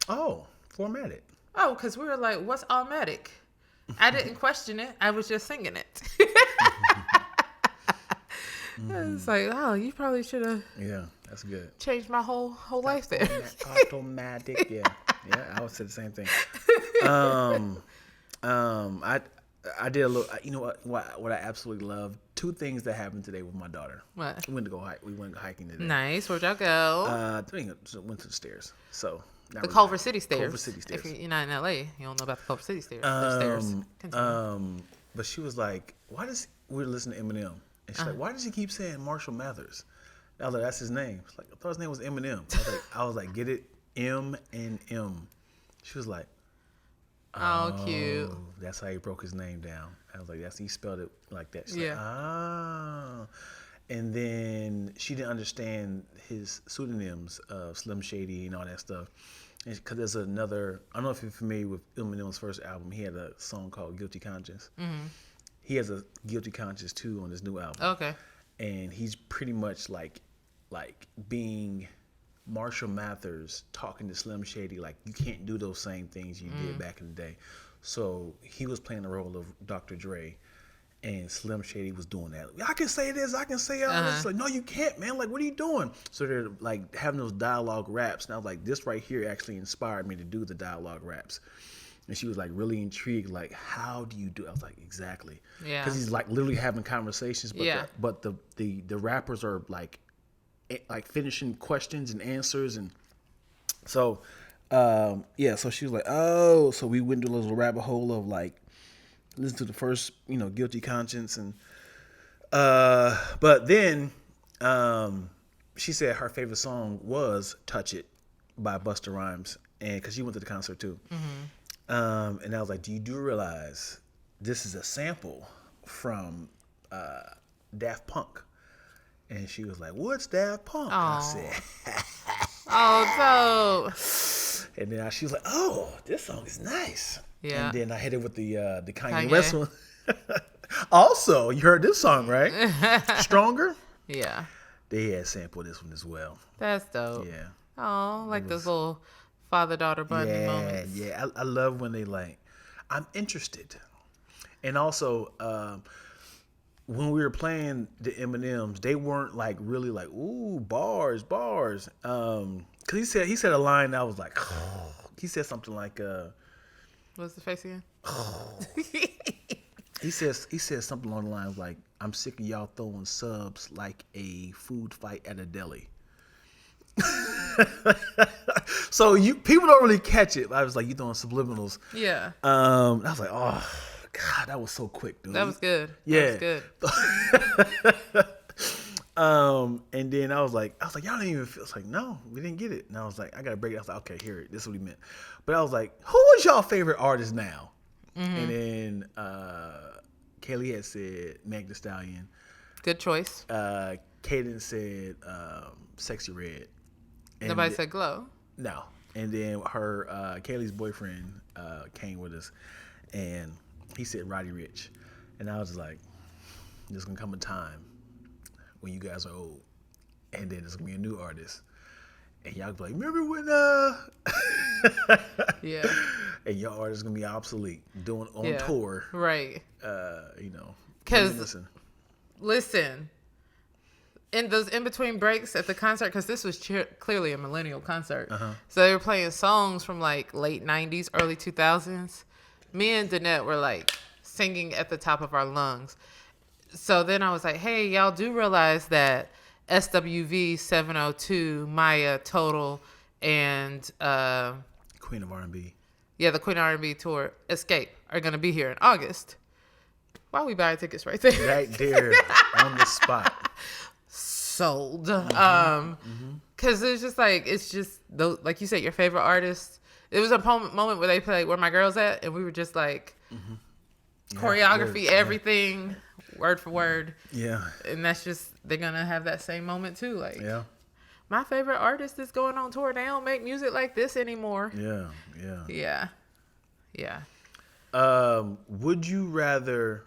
oh, format it. Oh, because we were like, what's automatic? I didn't question it. I was just singing it. It's like, oh, you probably should have. Yeah, that's good. Changed my whole life there. Automatic, yeah. I would say the same thing. I did a little. You know what I absolutely love? Two things that happened today with my daughter. What? We went hiking today. Nice. Where'd y'all go? Went to the stairs. So the Culver City stairs. Culver City stairs. If you're not in LA, you don't know about the Culver City stairs. Stairs. But she was like, "Why does we're listening to Eminem?" And she's like, "Why does he keep saying Marshall Mathers?" I was like, that's his name. It's like, I thought his name was Eminem. I was like, get it? M and M. She was like, Oh, cute. That's how he broke his name down. I was like, he spelled it like that. She's Yeah. like, And then she didn't understand his pseudonyms of Slim Shady and all that stuff. Because there's another, I don't know if you're familiar with Eminem's first album. He had a song called Guilty Conscience. Mm-hmm. He has a Guilty Conscience too on his new album. Okay. And he's pretty much like being Marshall Mathers talking to Slim Shady, like, you can't do those same things you did back in the day. So he was playing the role of Dr. Dre, and Slim Shady was doing that. I can say this, I can say all this. Like, no, you can't, man. Like, what are you doing? So they're like having those dialogue raps. And I was like, this right here actually inspired me to do the dialogue raps. And she was like really intrigued, like, how do you do it? I was like, exactly. Yeah. Because he's like literally having conversations, but the rappers are like finishing questions and answers. And so, so she was like, oh, so we went to a little rabbit hole of like, listen to the first, Guilty Conscience. And, but then, she said her favorite song was Touch It by Busta Rhymes. And cause she went to the concert too. Mm-hmm. And I was like, do you realize this is a sample from Daft Punk? And she was like, what's Daft Punk? I said, oh, so. And then she was like, oh, this song is nice. Yeah. And then I hit it with the Kanye West one. Also, you heard this song, right? Stronger? Yeah. They had sampled this one as well. That's dope. Yeah. Oh, like those little father-daughter bonding moments. Yeah. I love when they like, I'm interested. And also, when we were playing the M&Ms, they weren't like really like, ooh, bars. Cause he said a line that was like, he said something like, what's the face again? He says something along the lines like, I'm sick of y'all throwing subs like a food fight at a deli. So people don't really catch it. I was like, you throwing subliminals. Yeah. I was like, oh God, that was so quick, dude. That was good. Yeah. That was good. And then I was like, y'all didn't even feel. It's like, no, we didn't get it. And I was like, I gotta break it. I was like, okay, here it. This is what he meant. But I was like, who is y'all favorite artist now? Mm-hmm. And then Kaylee had said Meg Thee Stallion. Good choice. Kaden said Sexy Red. And Nobody said Glow. No. And then her Kaylee's boyfriend came with us, and he said Roddy Ricch. And I was like, there's gonna come a time when you guys are old, and then there's gonna be a new artist, and y'all be like, remember when Yeah. And your artist is gonna be obsolete doing on tour, right? Because listen, in those in between breaks at the concert, because this was clearly a millennial concert, so they were playing songs from like late '90s, early 2000s. Me and Danette were like singing at the top of our lungs. So then I was like, hey, y'all do realize that SWV 702, Maya, Total, and Queen of R&B. Yeah, the Queen of R&B tour, Escape, are going to be here in August. Why are we buying tickets right there? Right there on the spot. Sold. Because it's just like you said, your favorite artist. It was a moment where they played Where My Girl's At, and we were just like, choreography, everything, word for word. Yeah. And that's just, they're going to have that same moment too. Like, yeah. My favorite artist is going on tour. They don't make music like this anymore. Yeah. Yeah. Would you rather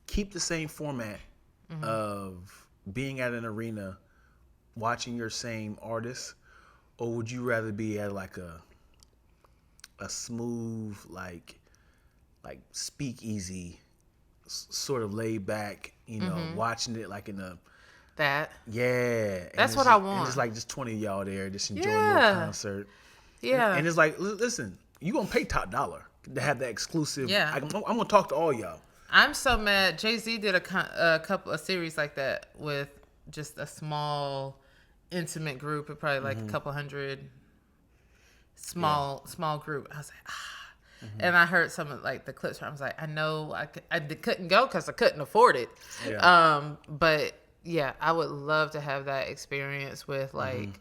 keep the same format of being at an arena, watching your same artist, or would you rather be at like a smooth, like speakeasy, sort of laid back, watching it like in a that's what I want. And it's like just 20 of y'all there just enjoying your concert. Yeah. And it's like, listen, you gonna pay top dollar to have that exclusive. Yeah. I'm gonna talk to all y'all. I'm so mad. Jay-Z did a series like that with just a small, intimate group of probably like a couple hundred. Small group. I was like, And I heard some of like the clips where I was like, I know I couldn't go because I couldn't afford it. Yeah. But yeah, I would love to have that experience with like,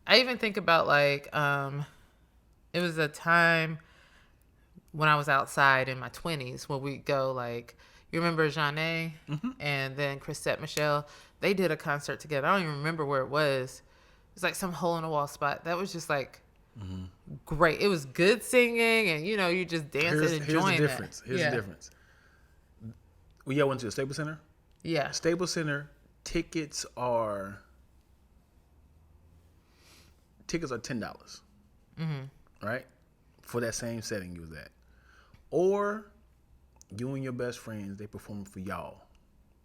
I even think about like, it was a time when I was outside in my 20s when we go like, you remember Jeanne and then Chrisette Michelle? They did a concert together. I don't even remember where it was. It was like some hole in the wall spot. That was just like great. It was good singing and, you know, you just dancing and enjoying Here's the difference. that. Here's the difference. We all went to the Staples Center. Yeah. Staples Center tickets are $10. Right? For that same setting you was at. Or you and your best friends, they perform for y'all.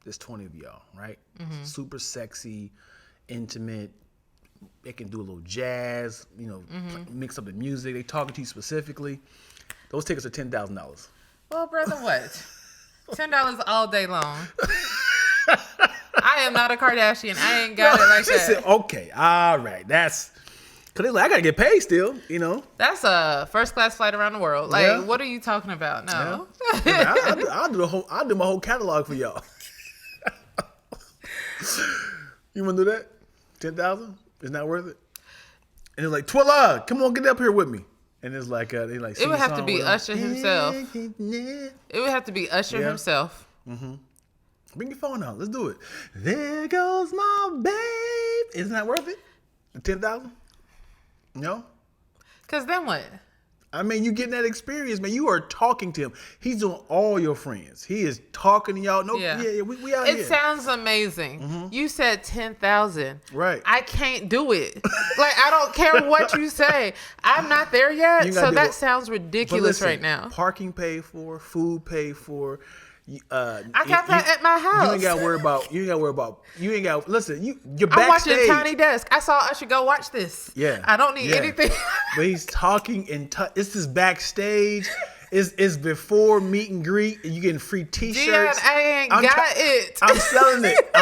There's 20 of y'all, right? Super sexy, intimate. They can do a little jazz, you know, mix up the music. They talking to you specifically. Those tickets are $10,000. Well, brother, what? $10 all day long. I am not a Kardashian. I ain't got it like She that. said, okay, all right. That's, because they like, I got to get paid still, you know. That's a first class flight around the world. Like, Yeah. what are you talking about? No. Yeah. I'll do my whole catalog for y'all. You want to do that? 10,000? It's not worth it. And it's like, Twilla, come on, get up here with me. And it's like, they like. It would have to be Usher himself. Yeah. It would have to be Usher himself. Bring your phone out. Let's do it. There goes my babe. Isn't that worth it? 10,000? No. Cause then what? I mean, you getting that experience, man. You are talking to him. He's doing all your friends. He is talking to y'all. No, we out here. It sounds amazing. You said 10,000. Right. I can't do it. Like, I don't care what you say. I'm not there yet. So that sounds ridiculous right now. Parking paid for, food paid for. I got that at my house. You ain't got to worry about. Listen. You're I'm backstage. watching Tiny Desk. I saw Usher go watch this. Yeah. I don't need anything. But he's talking and this is backstage. It's before meet and greet, and you getting free T-shirts. Dion, I ain't got it. I'm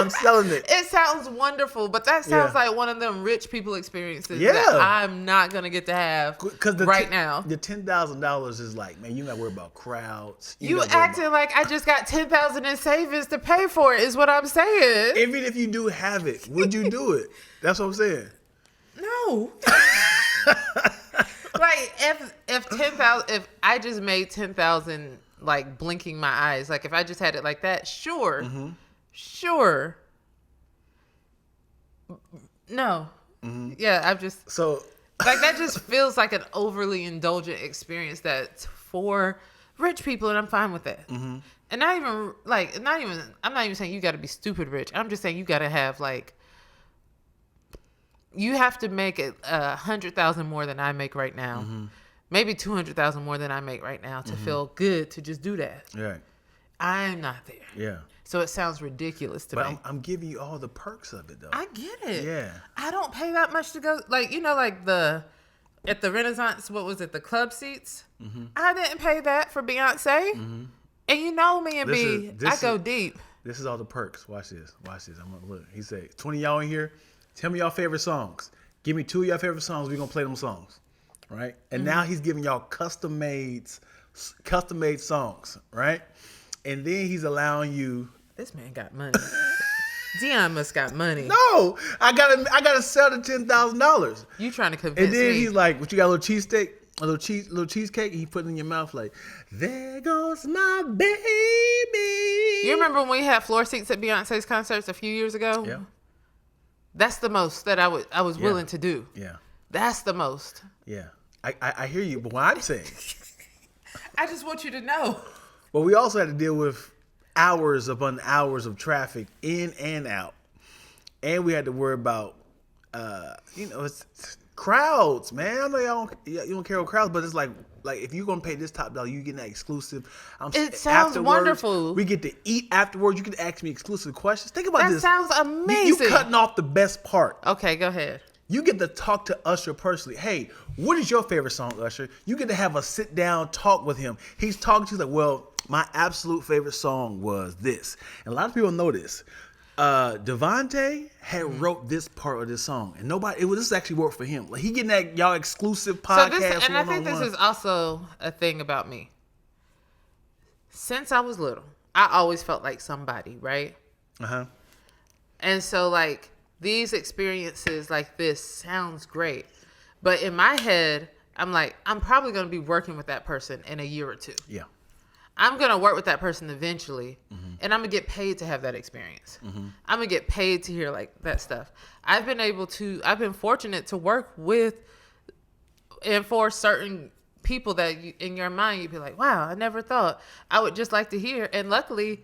selling it. It sounds wonderful, but that sounds like one of them rich people experiences that I'm not gonna get to have right now. The $10,000 is like, man, you not worry about crowds. You acting like I just got 10,000 in savings to pay for it is what I'm saying. Even if you do have it, would you do it? That's what I'm saying. No. Like if I just made 10,000 like blinking my eyes, like if I just had it like that, sure. No. Yeah, I've just like that just feels like an overly indulgent experience that's for rich people, and I'm fine with that. And I'm not even saying you got to be stupid rich. I'm just saying you got to have like. You have to make it 100,000 more than I make right now, maybe 200,000 more than I make right now to feel good to just do that. Right. I'm not there. Yeah. So it sounds ridiculous to me. But I'm giving you all the perks of it, though. I get it. Yeah. I don't pay that much to go. Like, you know, like at the Renaissance, what was it? The club seats. I didn't pay that for Beyonce. And you know me and I go deep. This is all the perks. Watch this. I'm gonna look. He said, 20 y'all in here. Tell me y'all favorite songs. Give me 2 of your favorite songs. We're going to play them songs. Right? And now he's giving y'all custom-made songs. Right? And then he's allowing you. This man got money. Dion must got money. No. I gotta sell the $10,000. You trying to convince me. And then he's like, what, you got a little cheesesteak? A little cheesecake? He put it in your mouth like, there goes my baby. You remember when we had floor seats at Beyonce's concerts a few years ago? Yeah. That's the most that I was willing to do. Yeah. That's the most. Yeah. I hear you, but what I'm saying. I just want you to know. But we also had to deal with hours upon hours of traffic in and out. And we had to worry about, it's crowds, man. I know you don't care about crowds, but it's like if you're gonna pay this top dollar, you getting that exclusive. It sounds wonderful. We get to eat afterwards. You can ask me exclusive questions. Think about this. That sounds amazing. You cutting off the best part. Okay, go ahead. You get to talk to Usher personally. Hey, what is your favorite song, Usher? You get to have a sit down talk with him. He's talking to you like, well, my absolute favorite song was this. And a lot of people know this. Devontae had wrote this part of this song, and this actually worked for him. Like, he getting that y'all exclusive podcast. And I think this is also a thing about me. Since I was little, I always felt like somebody, right? And And so like these experiences like this sounds great. But in my head, I'm like, I'm probably going to be working with that person in a year or two. Yeah. I'm going to work with that person eventually, and I'm going to get paid to have that experience. I'm going to get paid to hear like that stuff. I've been fortunate to work with and for certain people that in your mind, you'd be like, wow, I never thought I would just like to hear. And luckily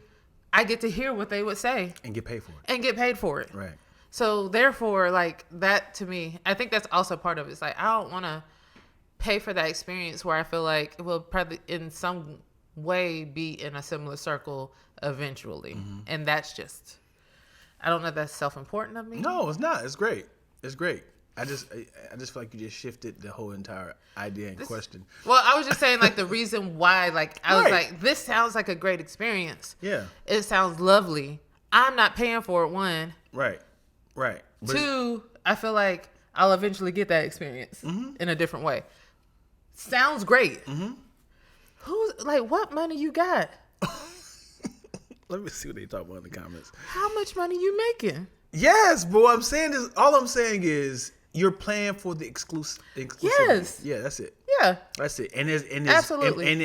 I get to hear what they would say. And get paid for it. And get paid for it. Right. So therefore, like that to me, I think that's also part of it. It's like, I don't want to pay for that experience where I feel like it will probably in some way be in a similar circle eventually. And that's just, I don't know if that's self-important of me. No, it's not. It's great. It's great. I just feel like you just shifted the whole entire idea and question. Well, I was just saying like the reason why, like I was Right. like, this sounds like a great experience. Yeah. It sounds lovely. I'm not paying for it, one. Right. Right. But Two, I feel like I'll eventually get that experience in a different way. Sounds great. Who's like, what money you got? let me see what they talk about in the comments. How much money you making? Yes, but what I'm saying is, all I'm saying is you're playing for the exclusivity. Yes. Yeah, that's it. Yeah. That's it. And there's Absolutely. And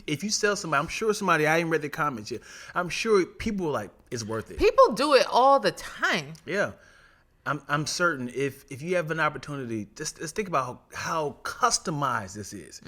if you sell somebody, I'm sure somebody, I ain't read the comments yet. I'm sure people are like, it's worth it. People do it all the time. Yeah. I'm certain if you have an opportunity, just think about how customized this is.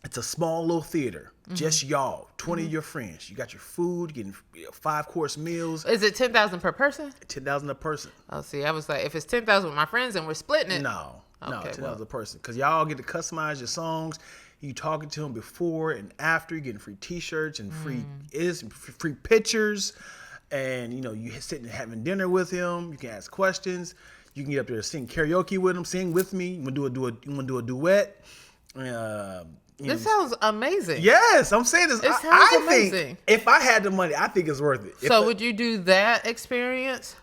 It's a small little theater, just y'all, 20 of your friends. You got your food, getting 5-course meals. Is it 10,000 per person? 10,000 a person. Oh, see, I was like, if it's 10,000 with my friends and we're splitting it. No, Okay, 10,000 a person, because y'all get to customize your songs. You talking to them before and after. You're getting free T-shirts and free pictures. And, you know, you sitting and having dinner with him. You can ask questions. You can get up there and sing karaoke with him. Sing with me. You want to do a duet. This sounds amazing. Yes, I'm saying this. It sounds I amazing. think if I had the money, I think it's worth it. So would you do that experience,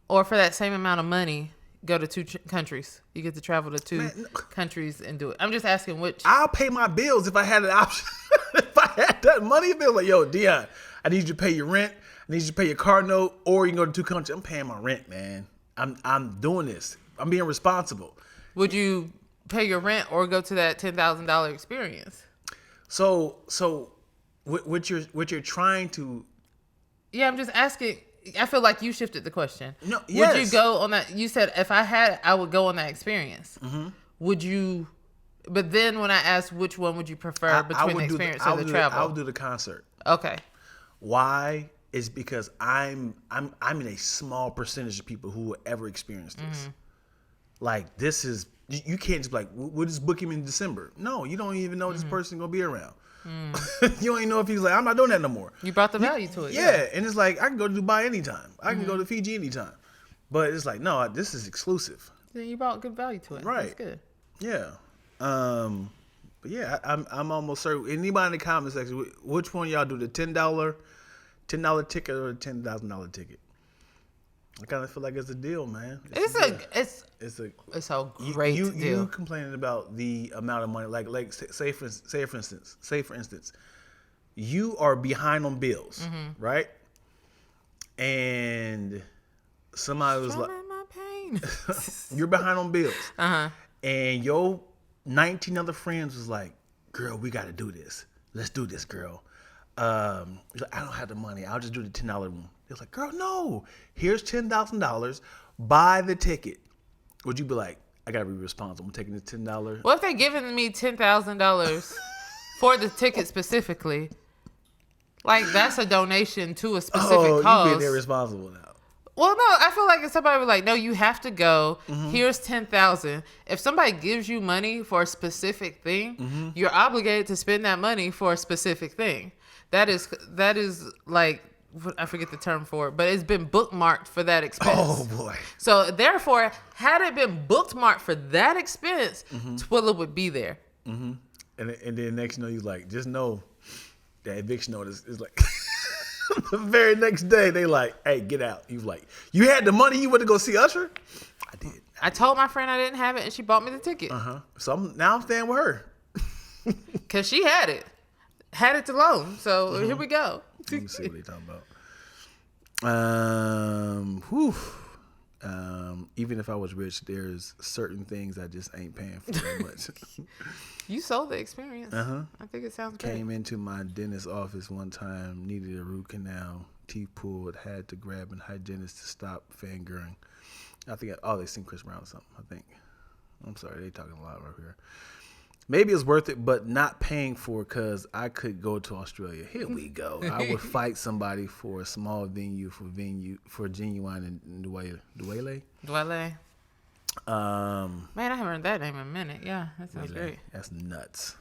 or for that same amount of money, go to two countries? You get to travel to two countries and do it. I'm just asking which. I'll pay my bills if I had an option. If I had that money, I'd be like, yo, Dion, I need you to pay your rent. I need you to pay your car note, or you can go to two countries. I'm paying my rent, man. I'm doing this. I'm being responsible. Would you pay your rent or go to that $10,000 experience? So what you're trying to. Yeah, I'm just asking. I feel like you shifted the question. No, yes. Would you go on that? You said if I had it, I would go on that experience. Would you? But then when I asked which one would you prefer between the experience or the travel? I would do the concert. Okay. Why? Is because I'm in a small percentage of people who will ever experience this. Like, this is, you can't just be like, we'll just book him in December. No, you don't even know this person gonna be around. You don't even know if he's like, I'm not doing that no more. You brought the value to it. Yeah, and it's like, I can go to Dubai anytime. I can go to Fiji anytime. But it's like, no, this is exclusive. Then you brought good value to it. Right. That's good. Yeah. But yeah, I'm almost certain. Anybody in the comment section, which one y'all do, the $10 ticket or the $10,000 ticket? I kind of feel like it's a deal, man. It's a great deal. You complaining about the amount of money, like say for instance, you are behind on bills, right? And somebody was like, my pain. you're behind on bills, and your 19 other friends was like, girl, we got to do this. Let's do this, girl. I don't have the money. I'll just do the $10 one. It was like, girl, no. Here's $10,000. Buy the ticket. Would you be like, I gotta be responsible. I'm taking the $10. What if they're giving me $10,000 for the ticket specifically? Like, that's a donation to a specific cause. You being irresponsible now. Well, no, I feel like if somebody was like, no, you have to go. Here's $10,000. If somebody gives you money for a specific thing, you're obligated to spend that money for a specific thing. That is like, I forget the term for it, but it's been bookmarked for that expense. Oh boy. So therefore, had it been bookmarked for that expense, Twilla would be there. And then next you know, you like, just know that eviction notice is like the very next day they like, hey, get out. You like, you had the money, you went to go see Usher? I did. I told my friend I didn't have it, and she bought me the ticket. So now I'm staying with her. Cause she had it to loan. So here we go. Let me see what they talking about. Whew. Even if I was rich, there's certain things I just ain't paying for that much. You sold the experience. I think it sounds great. Came into my dentist's office one time, needed a root canal, teeth pulled, had to grab a hygienist to stop fangirling. I think, they seen Chris Brown or something, I think. I'm sorry, they talking a lot right here. Maybe it's worth it, but not paying for it because I could go to Australia. Here we go. I would fight somebody for a small venue for Genuine and Dwele. Dwele. Man, I haven't heard that name in a minute. Yeah, that sounds great. That's nuts.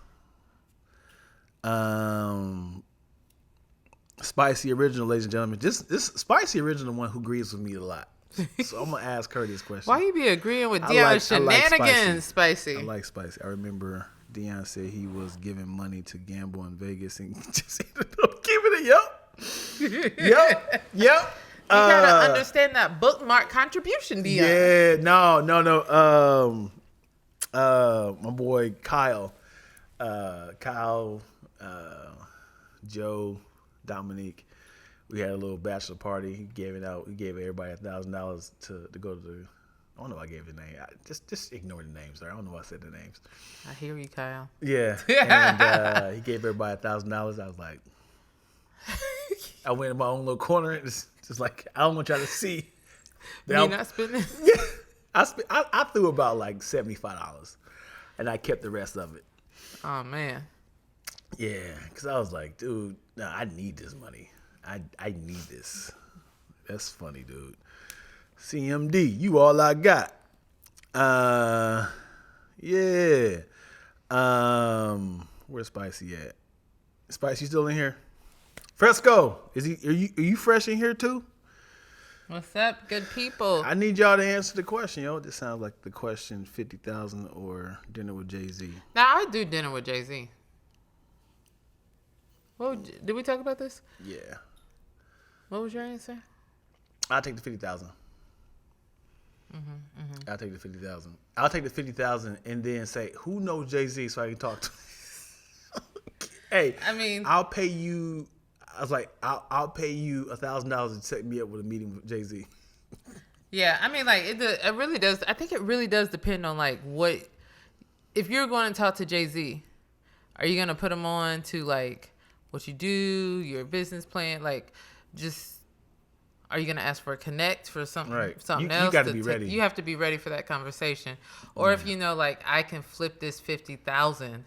Spicy Original, ladies and gentlemen. This Spicy Original one who agrees with me a lot. So I'm gonna ask her this question. Why you be agreeing with Dion's shenanigans, Spicy? I like Spicy. I remember Dion said he was giving money to gamble in Vegas and just ended up giving it. Yep. You gotta understand that bookmark contribution, Dion. Yeah, no. My boy Kyle, Joe, Dominique. We had a little bachelor party. He gave it out. He gave everybody $1,000 to go to the. I don't know if I gave the name. Just ignore the names. Sorry, I don't know if I said the names. I hear you, Kyle. Yeah. And he gave everybody $1,000. I was like, I went in my own little corner and just like, I don't want y'all to see. Me not spending? I threw about like $75, and I kept the rest of it. Oh man. Yeah, because I was like, dude, no, I need this money. I need this. That's funny, dude. CMD, you all I got. Yeah. Where's Spicy at? Spicy still in here? Fresco, are you fresh in here too? What's up, good people? I need y'all to answer the question, yo. This sounds like the question: 50,000 or dinner with Jay-Z. Now I do dinner with Jay-Z. Did we talk about this? Yeah. What was your answer? I'll take the 50,000. I'll take the 50,000. I'll take the 50,000 and then say, who knows Jay-Z so I can talk to him. Hey, I mean, I'll pay you. I was like, I'll pay you $1,000 to set me up with a meeting with Jay-Z. Yeah, I mean, like it really does. I think it really does depend on like what. If you're going to talk to Jay-Z, are you going to put him on to like what you do, your business plan, like just. Are you going to ask for a connect for something, something else? You got to be ready. You have to be ready for that conversation. Or if you know, like, I can flip this 50,000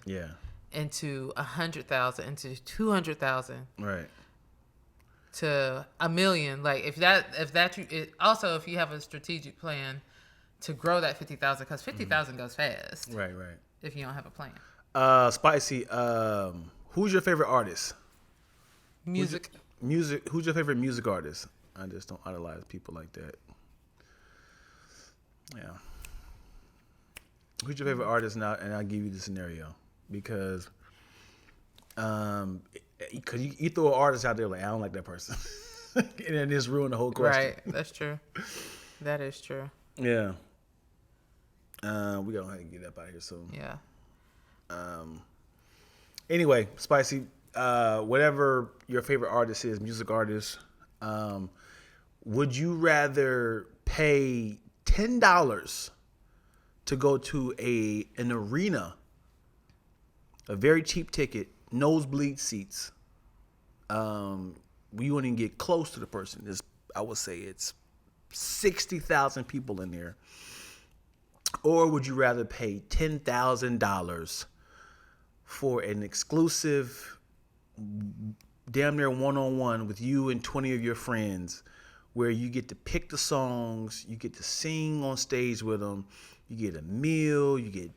into 100,000, into 200,000, right, to $1 million. Like, if you have a strategic plan to grow that 50,000, because 50,000 goes fast. Right. If you don't have a plan. Spicy. Who's your favorite artist? Music. Who's your favorite music artist? I just don't idolize people like that. Yeah. Who's your favorite artist now? And I'll give you the scenario because you throw an artist out there like, I don't like that person. And then just ruin the whole question. Right. That's true. That is true. Yeah. We gotta get up out of here soon. Yeah. Anyway, Spicy, whatever your favorite artist is, music artist, would you rather pay $10 to go to an arena, a very cheap ticket, nosebleed seats? We wouldn't even get close to the person. I would say it's 60,000 people in there. Or would you rather pay $10,000 for an exclusive, damn near one-on-one with you and 20 of your friends, where you get to pick the songs, you get to sing on stage with them, you get a meal, you get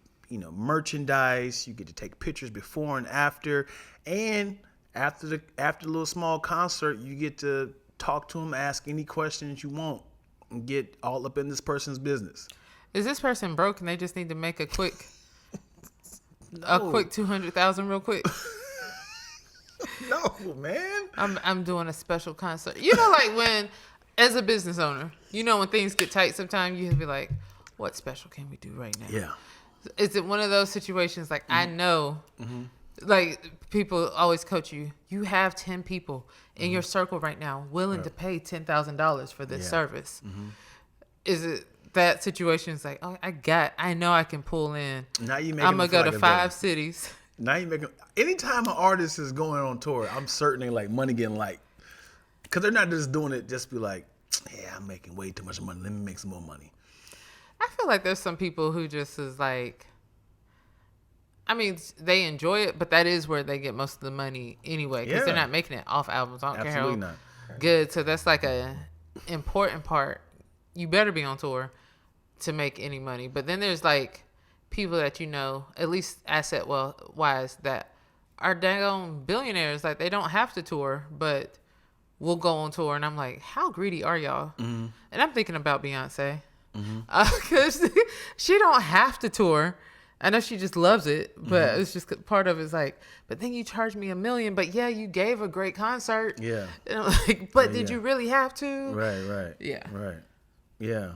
merchandise, you get to take pictures before and after after the little small concert, you get to talk to them, ask any questions you want, and get all up in this person's business. Is this person broke and they just need to make a quick 200,000 real quick? No, man. I'm doing a special concert. Like when, as a business owner, when things get tight, sometimes you have to be like, what special can we do right now? Yeah. Is it one of those situations like I know Like people always coach you. You have 10 people in your circle right now willing to pay $10,000 for this service. Is it that situation? Is like, oh, I know I can pull in. Now you make. I'm gonna go to 5 cities. Now you make. Anytime an artist is going on tour, I'm certainly like money getting light, because they're not just doing it just be like, yeah, I'm making way too much money. Let me make some more money. I feel like there's some people who just is like, I mean, they enjoy it, but that is where they get most of the money anyway, because they're not making it off albums. I don't care how good. So that's like a important part. You better be on tour to make any money. But then there's like people that you know, at least asset wise, that are daggone billionaires. Like they don't have to tour, but will go on tour. And I'm like, how greedy are y'all? And I'm thinking about Beyonce, because she don't have to tour. I know she just loves it, but it's just part of it's like, but then you charge me $1 million, but yeah, you gave a great concert. Yeah. And I'm like, but did you really have to? Right. Yeah. Right. Yeah.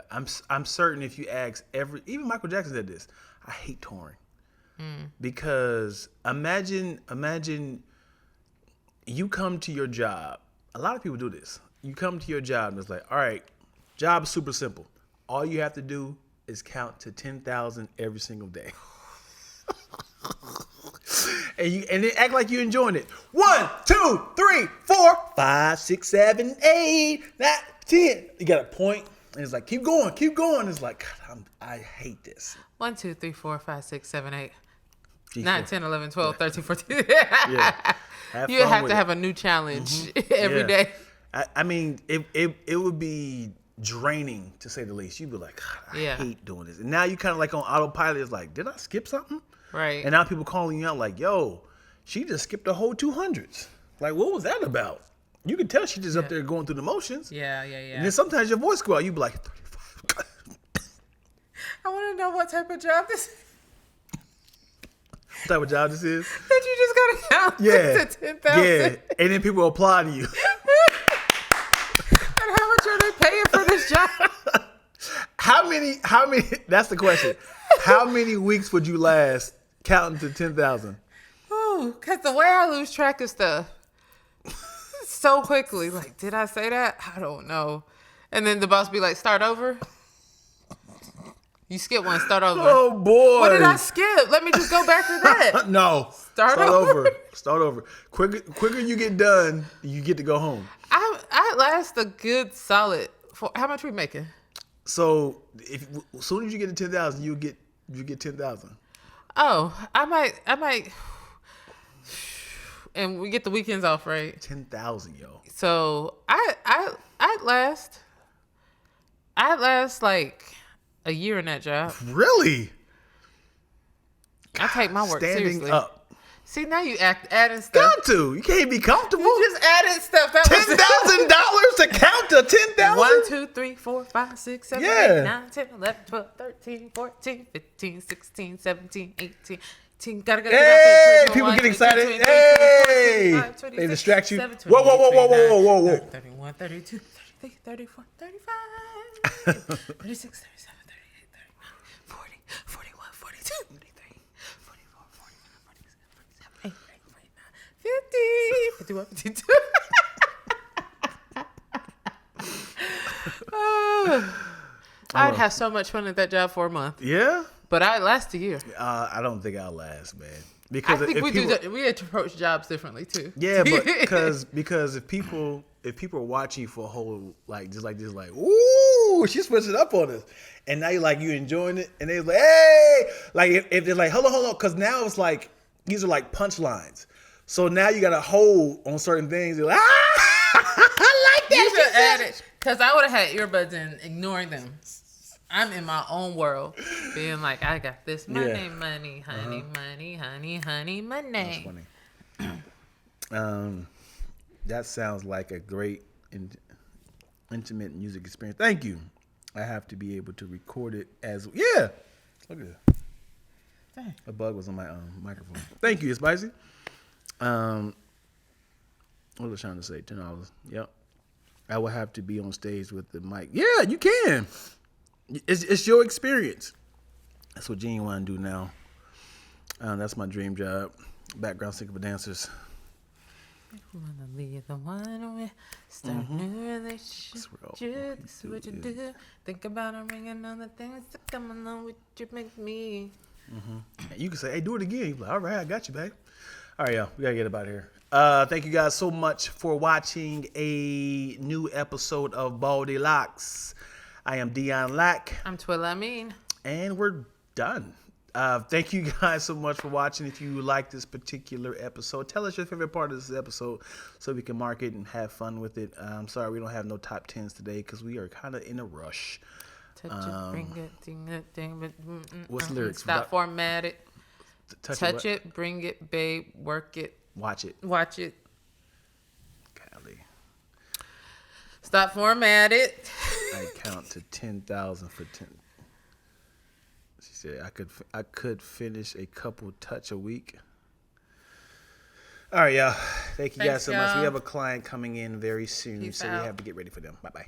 I'm certain if you ask even Michael Jackson said this, I hate touring. Because imagine you come to your job. A lot of people do this. You come to your job and it's like, all right, job is super simple. All you have to do is count to 10,000 every single day. and then act like you're enjoying it. 1, 2, 3, 4, 5, 6, 7, 8, 9, 10. You got a point, and it's like, keep going. It's like, God, I hate this. 1, 2, 3, 4, 5, 6, 7, 8, 9, 10, 11, 12, 13, 14. You have to have a new challenge every day. I mean, it would be draining, to say the least. You'd be like, God, I hate doing this. And now you kind of like on autopilot. It's like, did I skip something? Right. And now people calling you out like, yo, she just skipped a whole 200s. Like, what was that about? You can tell she just up there going through the motions. Yeah. And then sometimes your voice go out. You be like, 35. I want to know what type of job this is. What type of job this is? That you just got to count to 10,000. Yeah. And then people apply to you. And how much are they paying for this job? How many, that's the question. How many weeks would you last counting to 10,000? Ooh, because the way I lose track of stuff so quickly. Like, did I say that? I don't know. And then the boss be like, start over. You skip one, start over. Oh, boy. What did I skip? Let me just go back to that. No. Start over. Start over. Quicker you get done, you get to go home. I last a good solid. How much we making? So as soon as you get to 10,000, you get 10,000. Oh, I might. And we get the weekends off, right? 10,000, yo. So I'd last like a year in that job. Really? I take my work seriously. Standing up. See, now you adding stuff. Got to. You can't be comfortable. You just added stuff. That $10,000 to count to 10,000? 1, 2, 3, 4, 5, 6, 7, 8, 9, 10, 11, 12, 13, 14, 15, 16, 17, 18. Gotta get hey, people get excited. Hey, they distract you. Whoa. 31, 32, 33, 34, 35, 36, 37, 38, 39, 40, 41, 42, 43, 44, 45, 46, 47, 48, 49, 50, 51, 52. I'd have so much fun at that job for a month. Yeah? But I'd last a year. I don't think I'll last, man. Because I think we approach jobs differently too. Yeah, but because if people are watching you for a whole just like this, like, ooh, she's switching up on us, and now you enjoying it, and they're like, hey, like if they're like, hold on, because now it's like these are like punchlines. So now you got to hold on certain things. You're like, I like that. You should add it, because I would have had earbuds in, ignoring them. I'm in my own world, being like, I got this money, money, honey, money, honey, honey, money. That's funny. That sounds like a great intimate music experience. Thank you. I have to be able to record it as look at that. Dang. A bug was on my microphone. Thank you, it's spicy. What was I trying to say? $10. Yep. I will have to be on stage with the mic. Yeah, you can. It's your experience. That's what Gene want to do now. That's my dream job. Background singer for dancers. Wanna leave the one with start new relationship. This is what you do. Think about it, ringing on the things that come along with you, make me. You can say, "Hey, do it again." You're like, "All right, I got you, babe." All right, y'all, we gotta get up out of here. Thank you guys so much for watching a new episode of Baldie Locs. I am Dion Lack. I'm Twilla Amin. And we're done. Thank you guys so much for watching. If you like this particular episode, tell us your favorite part of this episode so we can mark it and have fun with it. I'm sorry we don't have no top 10s today because we are kind of in a rush. Touch it, bring it, ding it, ding it. What's the lyrics? Stop, format it. Touch it, it, bring it, babe, work it. watch it. Watch it. Golly. Stop, format it. I count to 10,000 for 10. She said I could finish a couple touch a week. All right, y'all. Thank you guys so much. We have a client coming in very soon, Peace so out. we have to get ready for them. Bye-bye.